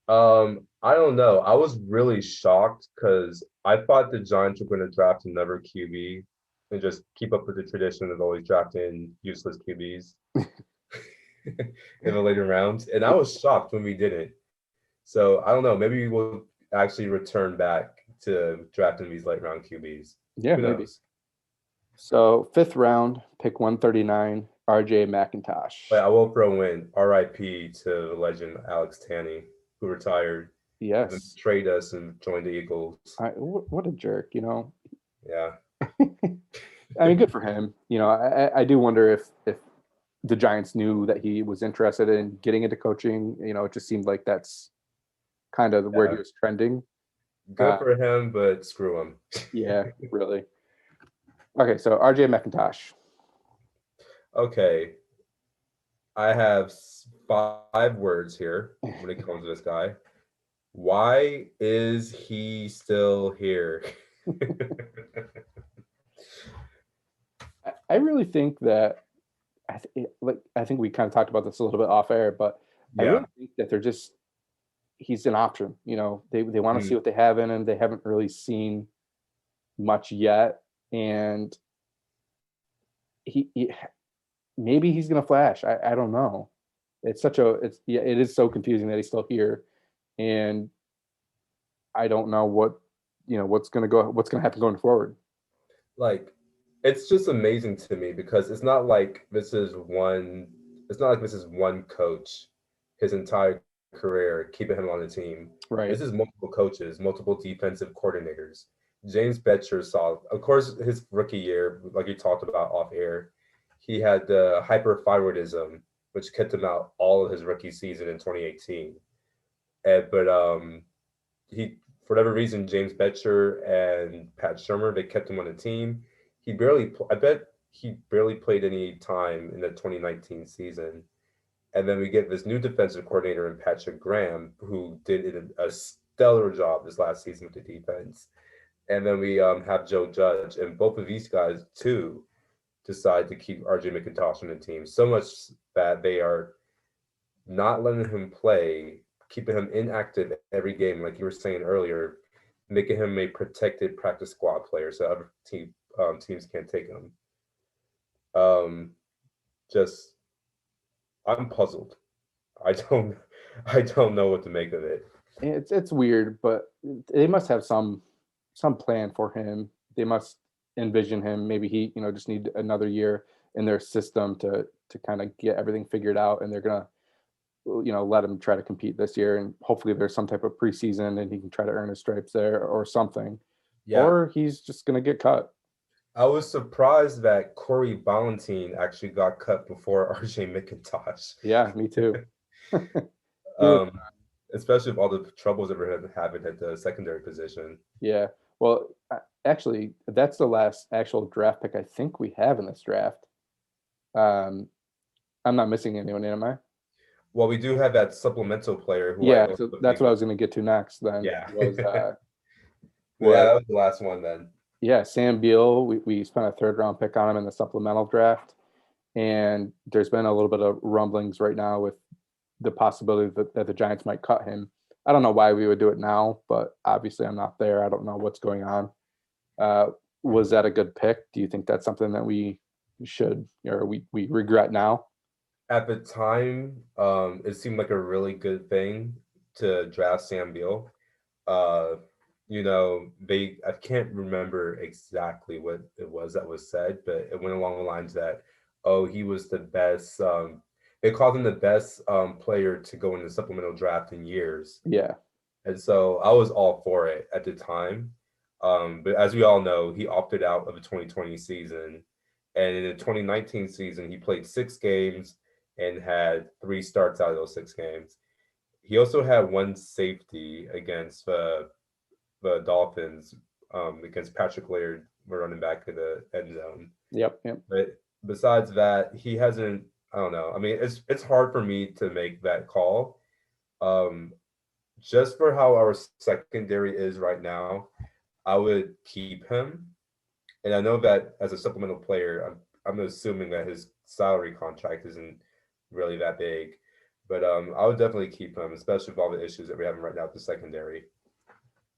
I don't know. I was really shocked because I thought the Giants were going to draft another QB and just keep up with the tradition of always drafting useless QBs in the later rounds. And I was shocked when we didn't. So I don't know. Maybe we'll actually return back to drafting these late round QBs. Yeah, Who maybe. knows? So fifth round, pick 139, RJ Mcintosh. But I will throw in RIP to the legend Alex Tanney, who retired, and Yes. betrayed us and joined the Eagles. What a jerk, Yeah. I mean, good for him. I do wonder if the Giants knew that he was interested in getting into coaching. It just seemed like that's kind of where he was trending. Good for him, but screw him. Yeah, really. Okay, so RJ Mcintosh. Okay. I have 5 words here when it comes to this guy. Why is he still here? I really think that I think we kind of talked about this a little bit off air, but I Yeah. really think that he's an option. They want to see what they have in him. They haven't really seen much yet, and he maybe he's gonna flash. I don't know. It is so confusing that he's still here, and I don't know what's gonna happen going forward. Like, it's just amazing to me because it's not like this is one coach his entire career keeping him on the team. Right. This is multiple coaches, multiple defensive coordinators. James Betcher saw, of course, his rookie year, like you talked about off air, he had the hyperthyroidism, which kept him out all of his rookie season in 2018. But he, for whatever reason, James Betcher and Pat Shermer, they kept him on the team. I bet he barely played any time in the 2019 season. And then we get this new defensive coordinator in Patrick Graham, who did a stellar job this last season with the defense. And then we have Joe Judge, and both of these guys too decide to keep RJ Mcintosh on the team. So much that they are not letting him play, keeping him inactive every game, like you were saying earlier, making him a protected practice squad player, so other teams can't take him. Just I'm puzzled. I don't I don't know what to make of it. It's weird, but they must have some plan for him. They must envision him. Maybe he, just need another year in their system to kind of get everything figured out, and they're gonna, let him try to compete this year, and hopefully there's some type of preseason and he can try to earn his stripes there or something. Yeah. Or he's just gonna get cut. I was surprised that Corey Ballentine actually got cut before RJ Mcintosh. Yeah, me too. Especially with all the troubles that we're having at the secondary position. Yeah. Well, actually, that's the last actual draft pick I think we have in this draft. I'm not missing anyone, am I? Well, we do have that supplemental player. Who Yeah, so that's what I was going to get to next. Then yeah, was, yeah, that was the last one. Then yeah, Sam Beal. We spent a third-round pick on him in the supplemental draft, and there's been a little bit of rumblings right now with the possibility that the Giants might cut him. I don't know why we would do it now, but obviously I'm not there. I don't know what's going on. Was that a good pick? Do you think that's something that we should, or we regret now? At the time, it seemed like a really good thing to draft Sam Beal. I can't remember exactly what it was that was said, but it went along the lines that, he was the best. They called him the best player to go in the supplemental draft in years. Yeah. And so I was all for it at the time. But as we all know, he opted out of the 2020 season. And in the 2019 season, he played 6 games and had 3 starts out of those 6 games. He also had 1 safety against the Dolphins, against Patrick Laird, running back to the end zone. Yep. But besides that, he hasn't. I don't know. I mean, it's hard for me to make that call. Just for how our secondary is right now, I would keep him. And I know that as a supplemental player, I'm assuming that his salary contract isn't really that big. But I would definitely keep him, especially with all the issues that we're having right now with the secondary.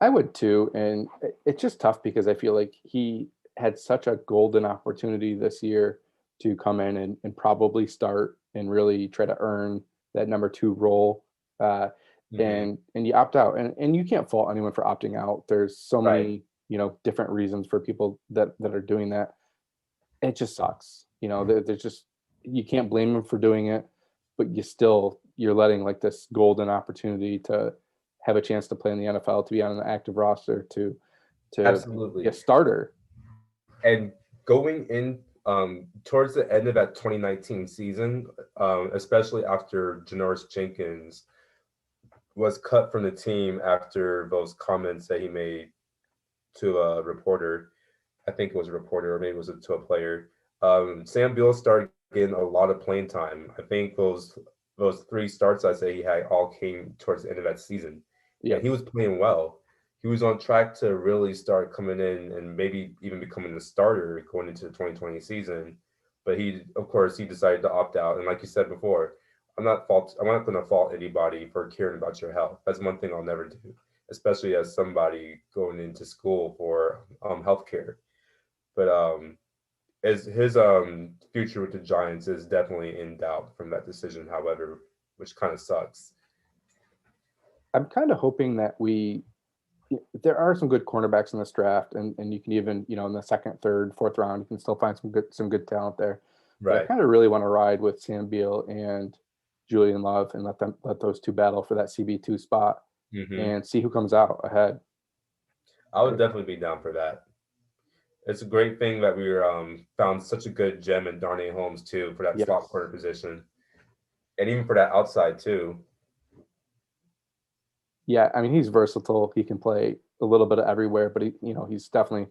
I would too. And it's just tough because I feel like he had such a golden opportunity this year to come in and probably start and really try to earn that number 2 role. And you opt out, and you can't fault anyone for opting out. There's so many, different reasons for people that are doing that. It just sucks. There's just, you can't blame them for doing it, but you're letting like this golden opportunity to have a chance to play in the NFL, to be on an active roster, to Absolutely be a starter. And going in towards the end of that 2019 season, especially after Janoris Jenkins was cut from the team after those comments that he made to a reporter. I think it was a reporter, or maybe it was to a player. Sam Beal started getting a lot of playing time. I think those 3 starts I say he had all came towards the end of that season. Yeah, and he was playing well. He was on track to really start coming in and maybe even becoming the starter going into the 2020 season. But he decided to opt out. And like you said before, I'm not going to fault anybody for caring about your health. That's one thing I'll never do, especially as somebody going into school for healthcare. But his future with the Giants is definitely in doubt from that decision, however, which kind of sucks. I'm kind of hoping that there are some good cornerbacks in this draft, and you can even, in the 2nd, 3rd, 4th round, you can still find some good talent there. Right. But I kind of really want to ride with Sam Beal and Julian Love and let those 2 battle for that CB2 spot and see who comes out ahead. I would definitely be down for that. It's a great thing that we found such a good gem in Darnay Holmes too for that slot corner position, and even for that outside too. Yeah, I mean, he's versatile. He can play a little bit of everywhere, but he's definitely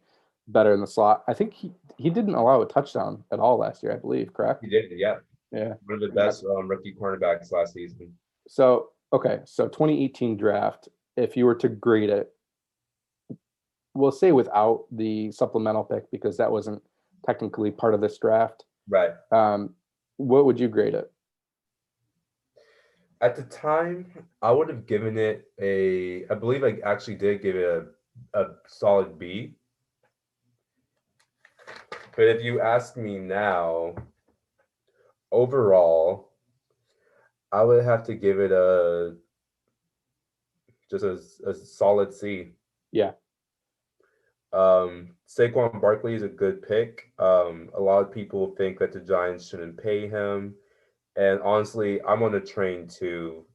better in the slot. I think he didn't allow a touchdown at all last year, I believe, correct? He did, yeah. Yeah. One of the And that's best rookie cornerbacks last season. so okay. So 2018 draft, if you were to grade it, we'll say without the supplemental pick because that wasn't technically part of this draft. Right. What would you grade it? At the time, I would have given it I believe I actually did give it a solid B. But if you ask me now, overall, I would have to give it just a solid C. Yeah. Saquon Barkley is a good pick. A lot of people think that the Giants shouldn't pay him. And honestly, I'm on the train too.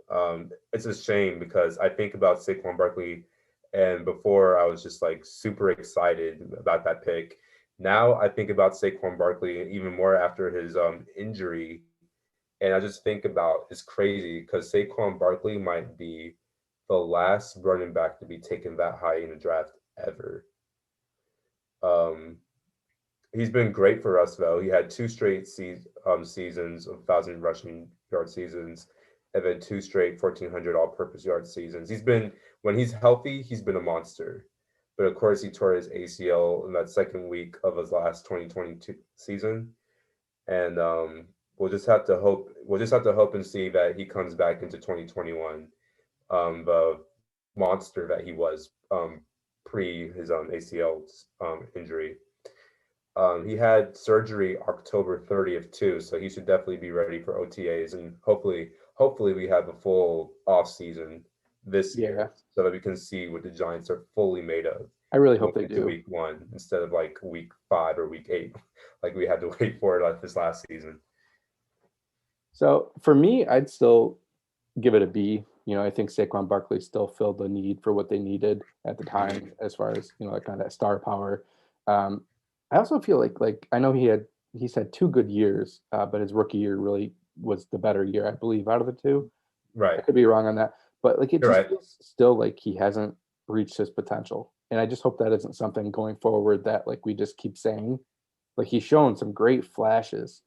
It's a shame because I think about Saquon Barkley, and before I was just like super excited about that pick. Now I think about Saquon Barkley even more after his injury, and I just think about it's crazy because Saquon Barkley might be the last running back to be taken that high in the draft ever. Um, he's been great for us though. He had two straight seasons of 1,000 rushing yard seasons, and then two straight 1,400 all-purpose yard seasons. When he's healthy, he's been a monster. But of course, he tore his ACL in that second week of his last 2022 season, and we'll just have to hope. We'll just have to hope and see that he comes back into 2021, the monster that he was pre his ACL injury. He had surgery October 30th too, so he should definitely be ready for OTAs, and hopefully we have a full off season this year so that we can see what the Giants are fully made of. I really hope they do. Week 1 instead of like week 5 or week 8, like we had to wait for it like this last season. So for me, I'd still give it a B. I think Saquon Barkley still filled the need for what they needed at the time, as far as that kind of star power. I also feel like I know he's had 2 good years, but his rookie year really was the better year, I believe, out of the 2. Right. I could be wrong on that, but like it just feels still like he hasn't reached his potential, and I just hope that isn't something going forward that like we just keep saying. Like he's shown some great flashes,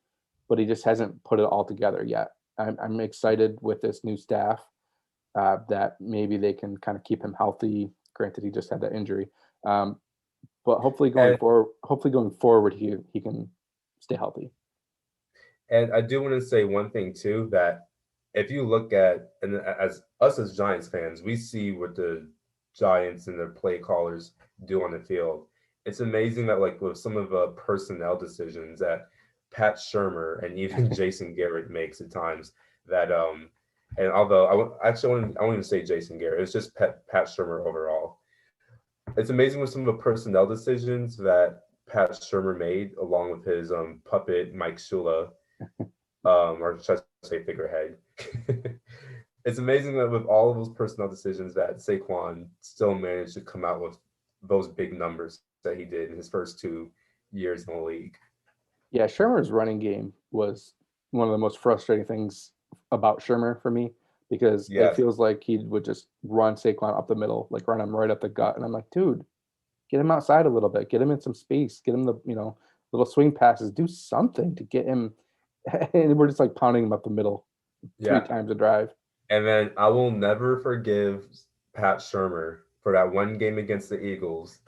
but he just hasn't put it all together yet. I'm excited with this new staff that maybe they can kind of keep him healthy. Granted, he just had that injury, but hopefully going forward, he can stay healthy. And I do want to say one thing too, that if you look at, and as Giants fans, we see what the Giants and their play callers do on the field. It's amazing that like with some of the personnel decisions that Pat Shurmur and even Jason Garrett makes at times, that and although I won't even say Jason Garrett, it's just Pat Shurmur overall. It's amazing with some of the personnel decisions that Pat Shurmur made, along with his puppet Mike Shula, or should I say figurehead. It's amazing that with all of those personnel decisions that Saquon still managed to come out with those big numbers that he did in his first 2 years in the league. Yeah, Shurmur's running game was one of the most frustrating things about Shurmur for me, because it feels like he would just run Saquon up the middle, like run him right up the gut. And I'm like, dude, get him outside a little bit, get him in some space, get him the, little swing passes, do something to get him. And we're just like pounding him up the middle 3 times a drive. And then I will never forgive Pat Shurmur for that one game against the Eagles.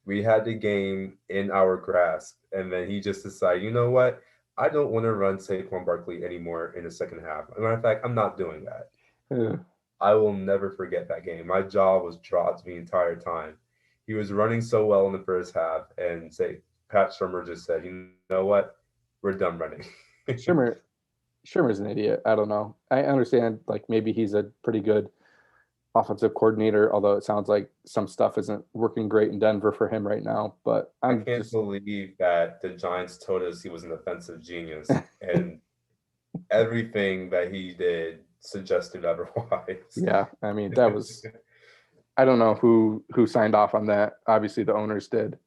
We had the game in our grasp, and then he just decided, you know what? I don't want to run Saquon Barkley anymore in the second half. As a matter of fact, I'm not doing that. I will never forget that game. My jaw was dropped the entire time. He was running so well in the first half, and Pat Shurmur just said, you know what? We're done running. Shermer's an idiot. I don't know. I understand, like, maybe he's a pretty good offensive coordinator, although it sounds like some stuff isn't working great in Denver for him right now. But I can't believe that the Giants told us he was an offensive genius, and everything that he did suggested otherwise. Yeah, I mean, that was I don't know who signed off on that. Obviously, the owners did,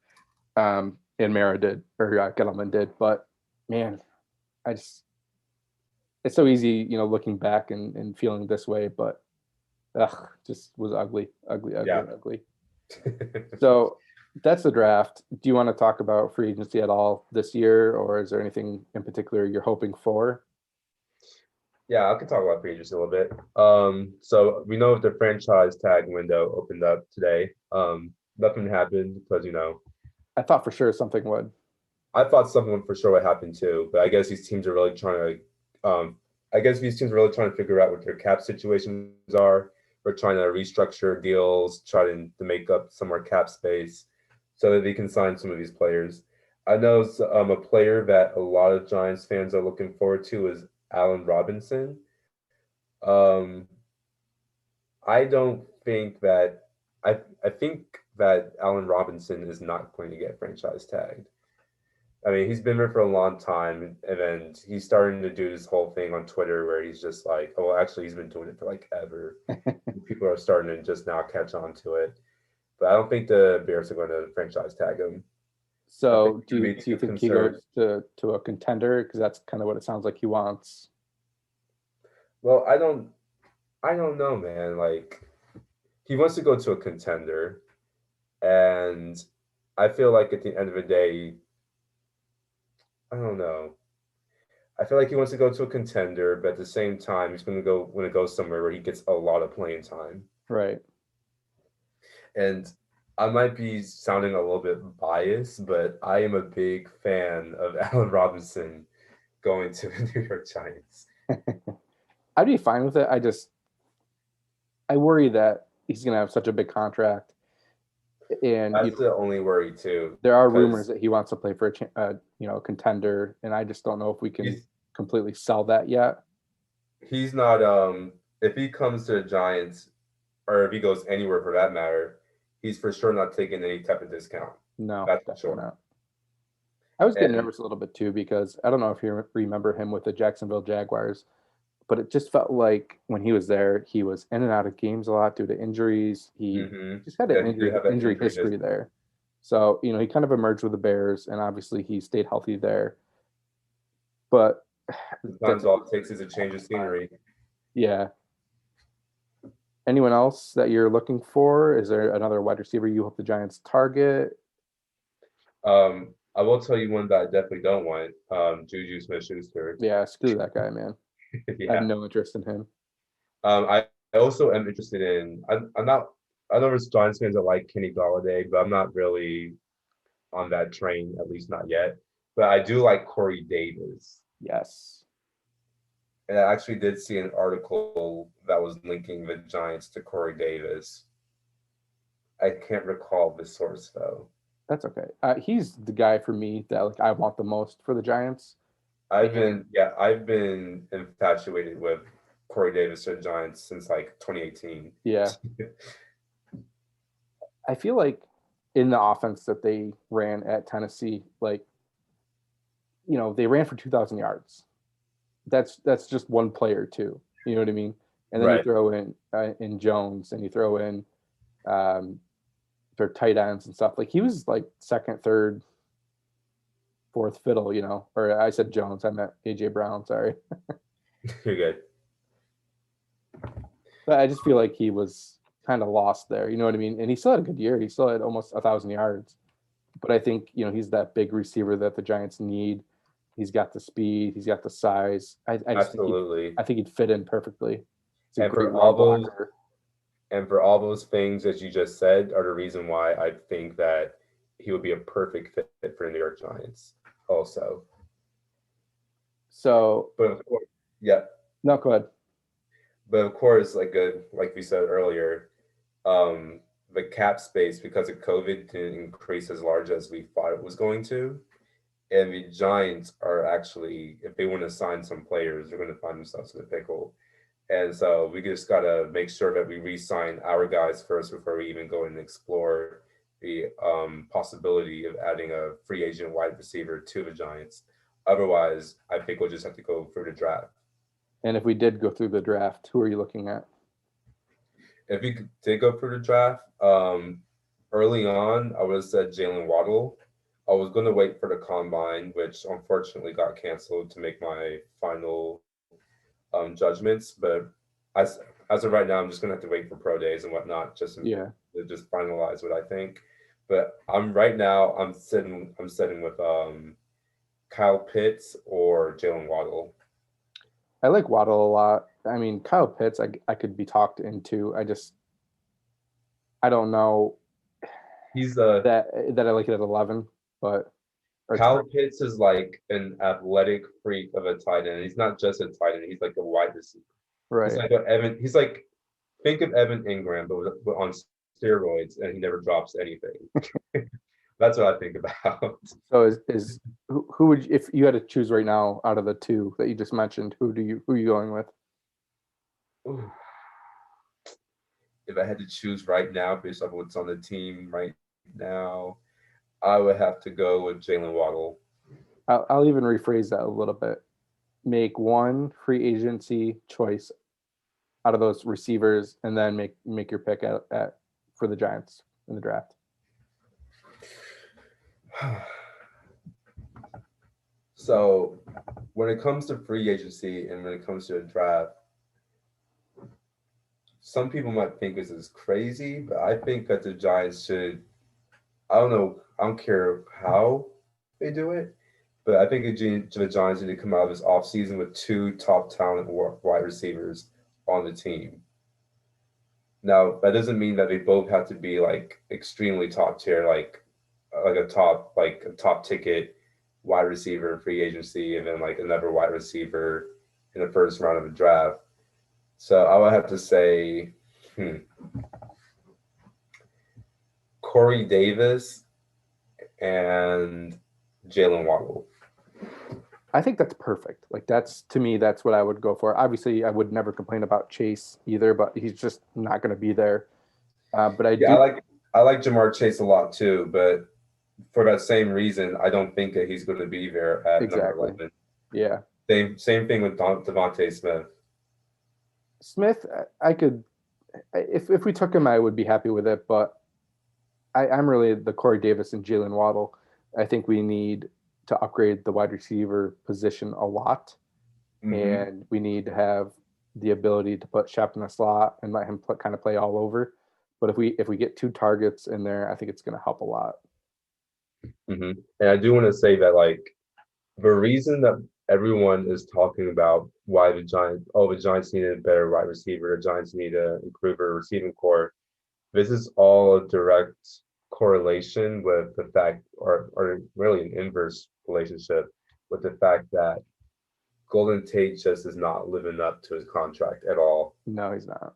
and Mara did, or Gettleman did. But man, it's so easy, looking back and feeling this way. But just was ugly. So that's the draft. Do you want to talk about free agency at all this year, or is there anything in particular you're hoping for? Yeah, I can talk about free agency a little bit. So we know the franchise tag window opened up today. Nothing happened because I thought for sure something would. I thought something for sure would happen too, but I guess these teams are really trying to. I guess these teams are really trying to figure out what their cap situations are. We're trying to restructure deals, trying to make up some more cap space, so that they can sign some of these players. I know a player that a lot of Giants fans are looking forward to is Allen Robinson. Um, I don't think that I think that Allen Robinson is not going to get franchise tagged. I mean, he's been there for a long time, and then he's starting to do this whole thing on Twitter where he's just like, "Oh, well, actually, he's been doing it for like ever." People are starting to just now catch on to it, but I don't think the Bears are going to franchise tag him. I think So it's do gonna you be do you too think he conservative. goes to a contender? Because that's kind of what it sounds like he wants. Well, I don't know, man. Like, he wants to go to a contender, and I feel like at the end of the day, I don't know. I feel like he wants to go to a contender, but at the same time, he's going to go somewhere where he gets a lot of playing time. Right. And I might be sounding a little bit biased, but I am a big fan of Allen Robinson going to the New York Giants. I'd be fine with it. I worry that he's gonna have such a big contract, and That's the only worry too, there are rumors because that he wants to play for a contender, and I just don't know if we can he's completely sell that yet. he's not if he comes to the Giants or if he goes anywhere for that matter, he's for sure not taking any type of discount. No, That's for definitely sure. not. I was getting And nervous a little bit too because I don't know if you remember him with the Jacksonville Jaguars, but it just felt like when he was there, he was in and out of games a lot due to injuries. He just had an yeah, he did have an injury injury history history. there. So, he kind of emerged with the Bears, and obviously he stayed healthy there. But Sometimes that's all it takes is a change of scenery. yeah. Anyone else that you're looking for? Is there another wide receiver you hope the Giants target? I will tell you one that I definitely don't want. Juju Smith-Schuster. Yeah, screw that guy, man. I have Yeah. no interest in him. I also am interested in. I'm not. I know there's Giants fans that like Kenny Galladay, but I'm not really on that train. At least not yet. But I do like Corey Davis. Yes. And I actually did see an article that was linking the Giants to Corey Davis. I can't recall the source though. That's okay. He's the guy for me that like I want the most for the Giants. And I've been infatuated with Corey Davis or Giants since like 2018. yeah, I feel like in the offense that they ran at Tennessee, like they ran for 2,000 yards. That's just one player too. You know what I mean? And then you Right. throw in Jones, and you throw in um, their tight ends and stuff. Like he was like second, third, fourth fiddle. Or I said Jones, I meant AJ Brown. Sorry, You're good. but I just feel like he was kind of lost there. You know what I mean? And he still had a good year. He still had almost 1,000 yards. But I think he's that big receiver that the Giants need. He's got the speed. He's got the size. I just think Absolutely. I think he'd fit in perfectly. He's a And great for run all those blocker. and for all those things that you just said are the reason why I think that he would be a perfect fit for the New York Giants also. So But of course, yeah. no, go ahead. But of course, like we said earlier, the cap space because of COVID didn't increase as large as we thought it was going to. And the Giants are actually, if they want to sign some players, they're going to find themselves in a pickle. And so we just got to make sure that we re-sign our guys first before we even go and explore the possibility of adding a free agent wide receiver to the Giants. Otherwise, I think we'll just have to go through the draft. And if we did go through the draft, who are you looking at? If we did go through the draft, early on, I would have said Jalen Waddle. I was going to wait for the combine, which unfortunately got canceled to make my final judgments. But as of right now, I'm just going to have to wait for pro days and whatnot just Yeah. to just finalize what I think. But I'm sitting with Kyle Pitts or Jalen Waddle. I like Waddle a lot. I mean, Kyle Pitts, I could be talked into. I don't know He's that I like it at 11, but or 10. Kyle Pitts is like an athletic freak of a tight end. He's not just a tight end. He's like a wide receiver. He's Right. like a Evan. He's like think of Evan Ingram, but on steroids, and he never drops anything. That's what I think about. So is who would if you had to choose right now out of the two that you just mentioned, who are you going with? Ooh. If I had to choose right now based off what's on the team right now, I would have to go with Jalen Waddle. I'll even rephrase that a little bit. Make one free agency choice out of those receivers, and then make your pick at for the Giants in the draft. So when it comes to free agency and when it comes to a draft, some people might think this is crazy, but I think that the Giants should, I don't know, I don't care how they do it, but I think the Giants need to come out of this offseason with two top talent wide receivers on the team. Now, that doesn't mean that they both have to be like extremely top tier, like a top ticket wide receiver in free agency, and then like another wide receiver in the first round of the draft. So I would have to say, Corey Davis and Jalen Waddle. I think that's perfect. Like to me, that's what I would go for. Obviously, I would never complain about Chase either, but he's just not going to be there. But I like Jamar Chase a lot too, but for that same reason, I don't think that he's going to be there at number 11. Yeah. Same thing with Devontae Smith. Smith, I could, if we took him, I would be happy with it. But I'm really the Corey Davis and Jalen Waddle. I think we need to upgrade the wide receiver position a lot, and we need to have the ability to put Shep in a slot and let him kind of play all over. But if we get two targets in there, I think it's going to help a lot. And I do want to say that like the reason that everyone is talking about why the Giants need a better wide receiver, the Giants need to improve their receiving core. This is all a direct correlation with the fact, or really an inverse relationship with the fact that Golden Tate just is not living up to his contract at all. No, he's not.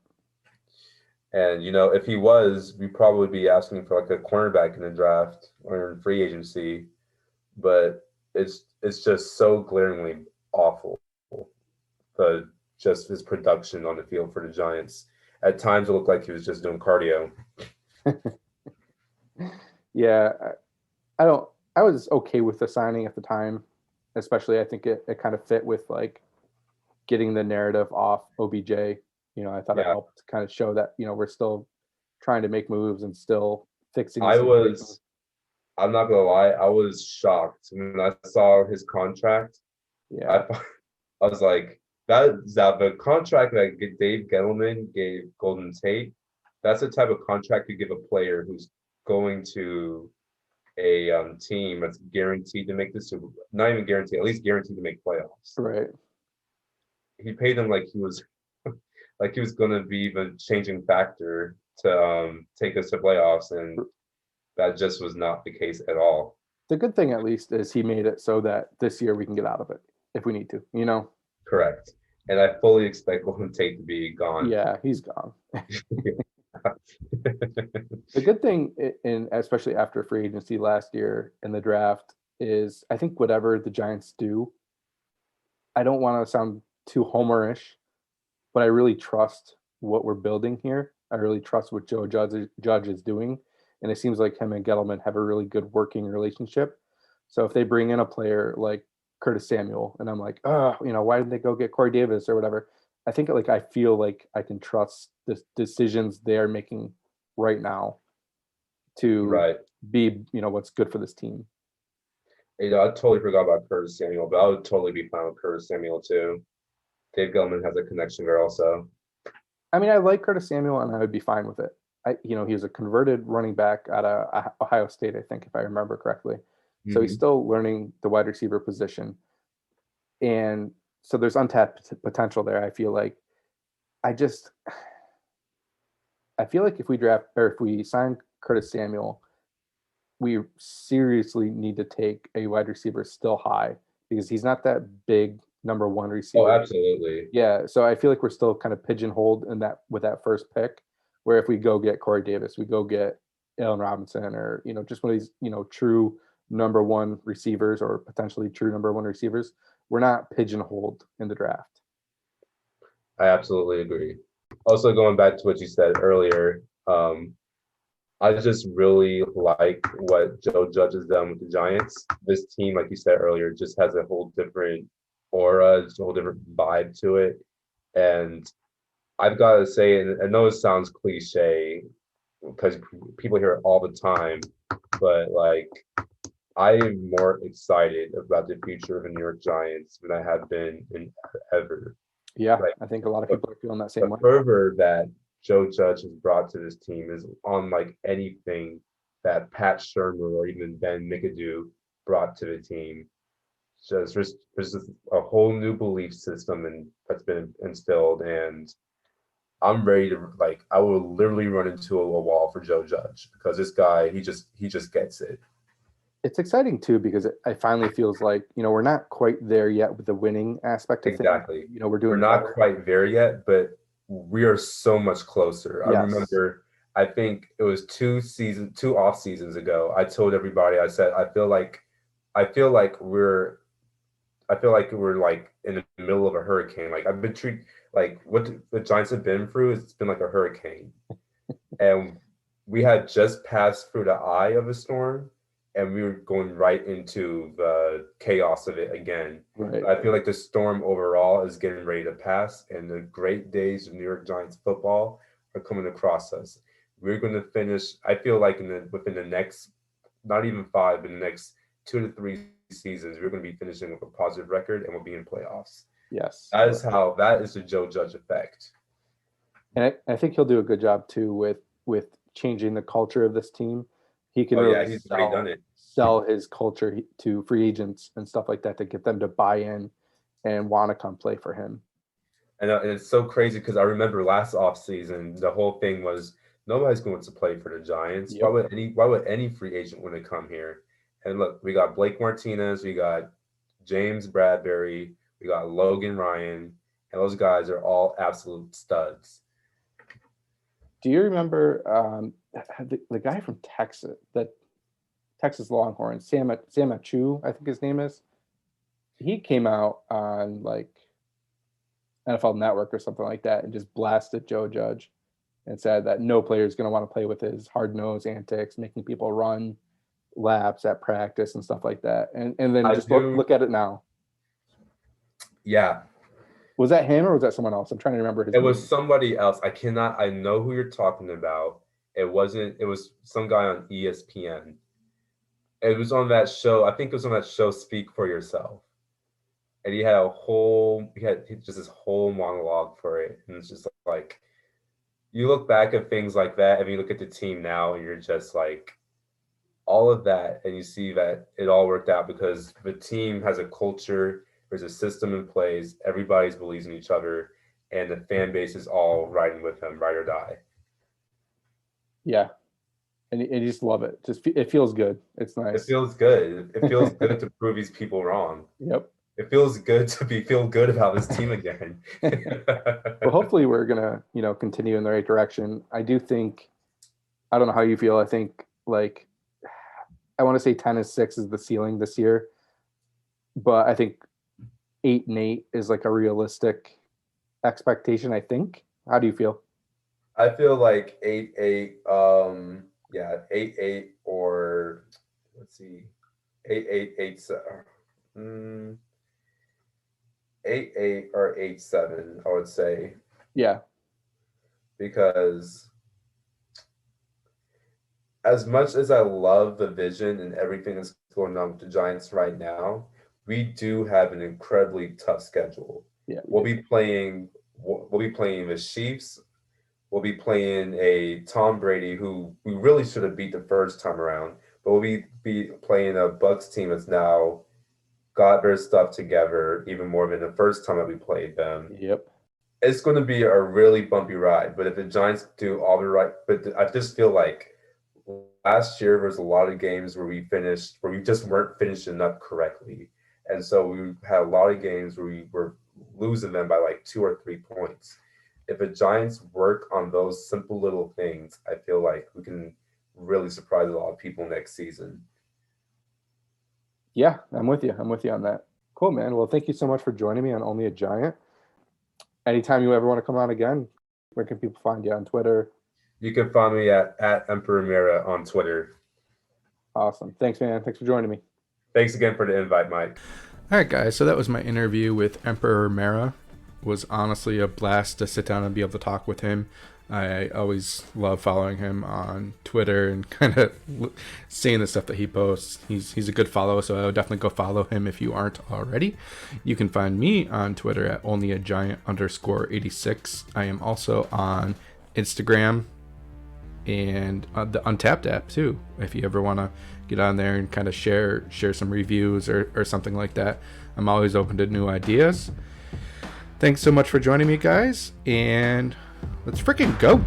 And if he was, we'd probably be asking for like a cornerback in the draft or in free agency. But it's just so glaringly awful. Just his production on the field for the Giants. At times it looked like he was just doing cardio. Yeah, I was okay with the signing at the time, especially I think it kind of fit with like getting the narrative off OBJ. I thought it helped kind of show that, we're still trying to make moves and still fixing. I'm not gonna lie, I was shocked when I saw his contract. Yeah. I was like, that the contract that Dave Gettleman gave Golden Tate, that's the type of contract you give a player who's going to a team that's guaranteed to make the Super Bowl. Not even guaranteed, at least guaranteed to make playoffs. Right. He paid him like he was going to be the changing factor to take us to playoffs, and that just was not the case at all. The good thing, at least, is he made it so that this year we can get out of it if we need to. Correct. And I fully expect Golden Tate to be gone. Yeah, he's gone. The good thing, especially after free agency last year in the draft, is I think whatever the Giants do, I don't want to sound too homerish, but I really trust what we're building here. I really trust what Joe Judge is doing. And it seems like him and Gettleman have a really good working relationship. So if they bring in a player like Curtis Samuel, and I'm like, why didn't they go get Corey Davis or whatever? I think I feel like I can trust the decisions they are making right now to be, what's good for this team. I totally forgot about Curtis Samuel, but I would totally be fine with Curtis Samuel too. Dave Gettleman has a connection there also. I mean, I like Curtis Samuel, and I would be fine with it. he was a converted running back out of Ohio State, I think, if I remember correctly. So he's Mhm. still learning the wide receiver position. And so there's untapped potential there. I just I feel like if we draft or if we sign Curtis Samuel, we seriously need to take a wide receiver still high because he's not that big number one Oh, receiver. absolutely. Yeah, so I feel like we're still kind of pigeonholed in that with that first pick, where if we go get Corey Davis, we go get Allen Robinson, or just one of these true number one receivers or potentially true number one receivers, we're not pigeonholed in the draft. I absolutely agree. Also, going back to what you said earlier, I just really like what Joe Judge has done with the Giants. This team, like you said earlier, just has a whole different aura, just a whole different vibe to it. And I've got to say, and I know it sounds cliche because people hear it all the time, but like I am more excited about the future of the New York Giants than I have been in ever. Yeah, Like I think a lot of the, people are feeling that same the way. fervor that Joe Judge has brought to this team is unlike anything that Pat Shermer or even Ben McAdoo brought to the team. There's just a whole new belief system and that's been instilled, and I'm ready to like I will literally run into a wall for Joe Judge because this guy he just gets it. It's exciting too because it finally feels like we're not quite there yet with the winning aspect of things. Exactly. We're We're doing not better. quite there yet, but we are so much closer. I Yes. remember, I think it was two off seasons ago. I told everybody, I said, I feel like we're like in the middle of a hurricane. Like I've been treated like what the Giants have been through. It's been like a hurricane, and we had just passed through the eye of a storm, and we were going right into the chaos of it again. Right. I feel like the storm overall is getting ready to pass, and the great days of New York Giants football are coming across us. We're going to finish. I feel like within the next, not even five, but the next 2 to 3 seasons, we're going to be finishing with a positive record, and we'll be in playoffs. Yes. That is the Joe Judge effect. And I think he'll do a good job too with changing the culture of this team. He can Oh really yeah, he's already done it. sell his culture to free agents and stuff like that to get them to buy in and want to come play for him. And it's so crazy because I remember last offseason, the whole thing was nobody's going to play for the Giants. Yep. Why would any free agent want to come here? And look, we got Blake Martinez, we got James Bradbury, we got Logan Ryan, and those guys are all absolute studs. Do you remember the guy from Texas, that Texas Longhorn, Sam Achu, I think his name is? He came out on like NFL Network or something like that and just blasted Joe Judge and said that no player is going to want to play with his hard-nosed antics, making people run laps at practice and stuff like that. And then just look at it now. Yeah. Was that him or was that someone else? I'm trying to remember his name. name. It was somebody else. I know who you're talking about. It was some guy on ESPN. It was on that show. I think it was on that show, Speak for Yourself. And he had just this whole monologue for it. And it's just like, you look back at things like that, and you look at the team now, and you're just like, all of that, and you see that it all worked out because the team has a culture, there's a system in place, everybody's believes in each other, and the fan base is all riding with them, ride or die. Yeah. And you just love it. It feels good. It's nice. It feels good. It feels good to prove these people wrong. Yep. It feels good to feel good about this team again. Well, hopefully we're gonna, continue in the right direction. I do think, I don't know how you feel. I think like I want to say 10-6 is the ceiling this year, but I think 8-8 is like a realistic expectation. I think. How do you feel? I feel like 8-8. Yeah, 8-8 or let's see, 8-8, 8-8 or 8-7. I would say. Yeah. Because as much as I love the vision and everything that's going on with the Giants right now, we do have an incredibly tough schedule. Yeah. We'll be playing the Chiefs, we'll be playing a Tom Brady who we really should have beat the first time around, but we'll be playing a Bucks team that's now got their stuff together even more than the first time that we played them. Yep. It's going to be a really bumpy ride, but if the Giants do all the right, but I just feel like last year there's a lot of games where we just weren't finishing up correctly, and so we had a lot of games where we were losing them by like 2 or 3 points. If the Giants work on those simple little things, I feel like we can really surprise a lot of people next season. Yeah, I'm with you. I'm with you on that. Cool, man. Well, thank you so much for joining me on Only a Giant. Anytime you ever want to come on again, where can people find you on Twitter? You can find me at Emperor Mira on Twitter. Awesome. Thanks, man. Thanks for joining me. Thanks again for the invite, Mike. All right, guys. So that was my interview with Emperor Mara. It was honestly a blast to sit down and be able to talk with him. I always love following him on Twitter and kind of seeing the stuff that he posts. He's a good follow, so I would definitely go follow him if you aren't already. You can find me on Twitter at onlyagiant_86. I am also on Instagram and the Untapped app too. If you ever want to get on there and kind of share some reviews or something like that, I'm always open to new ideas. Thanks so much for joining me, guys, and let's freaking go.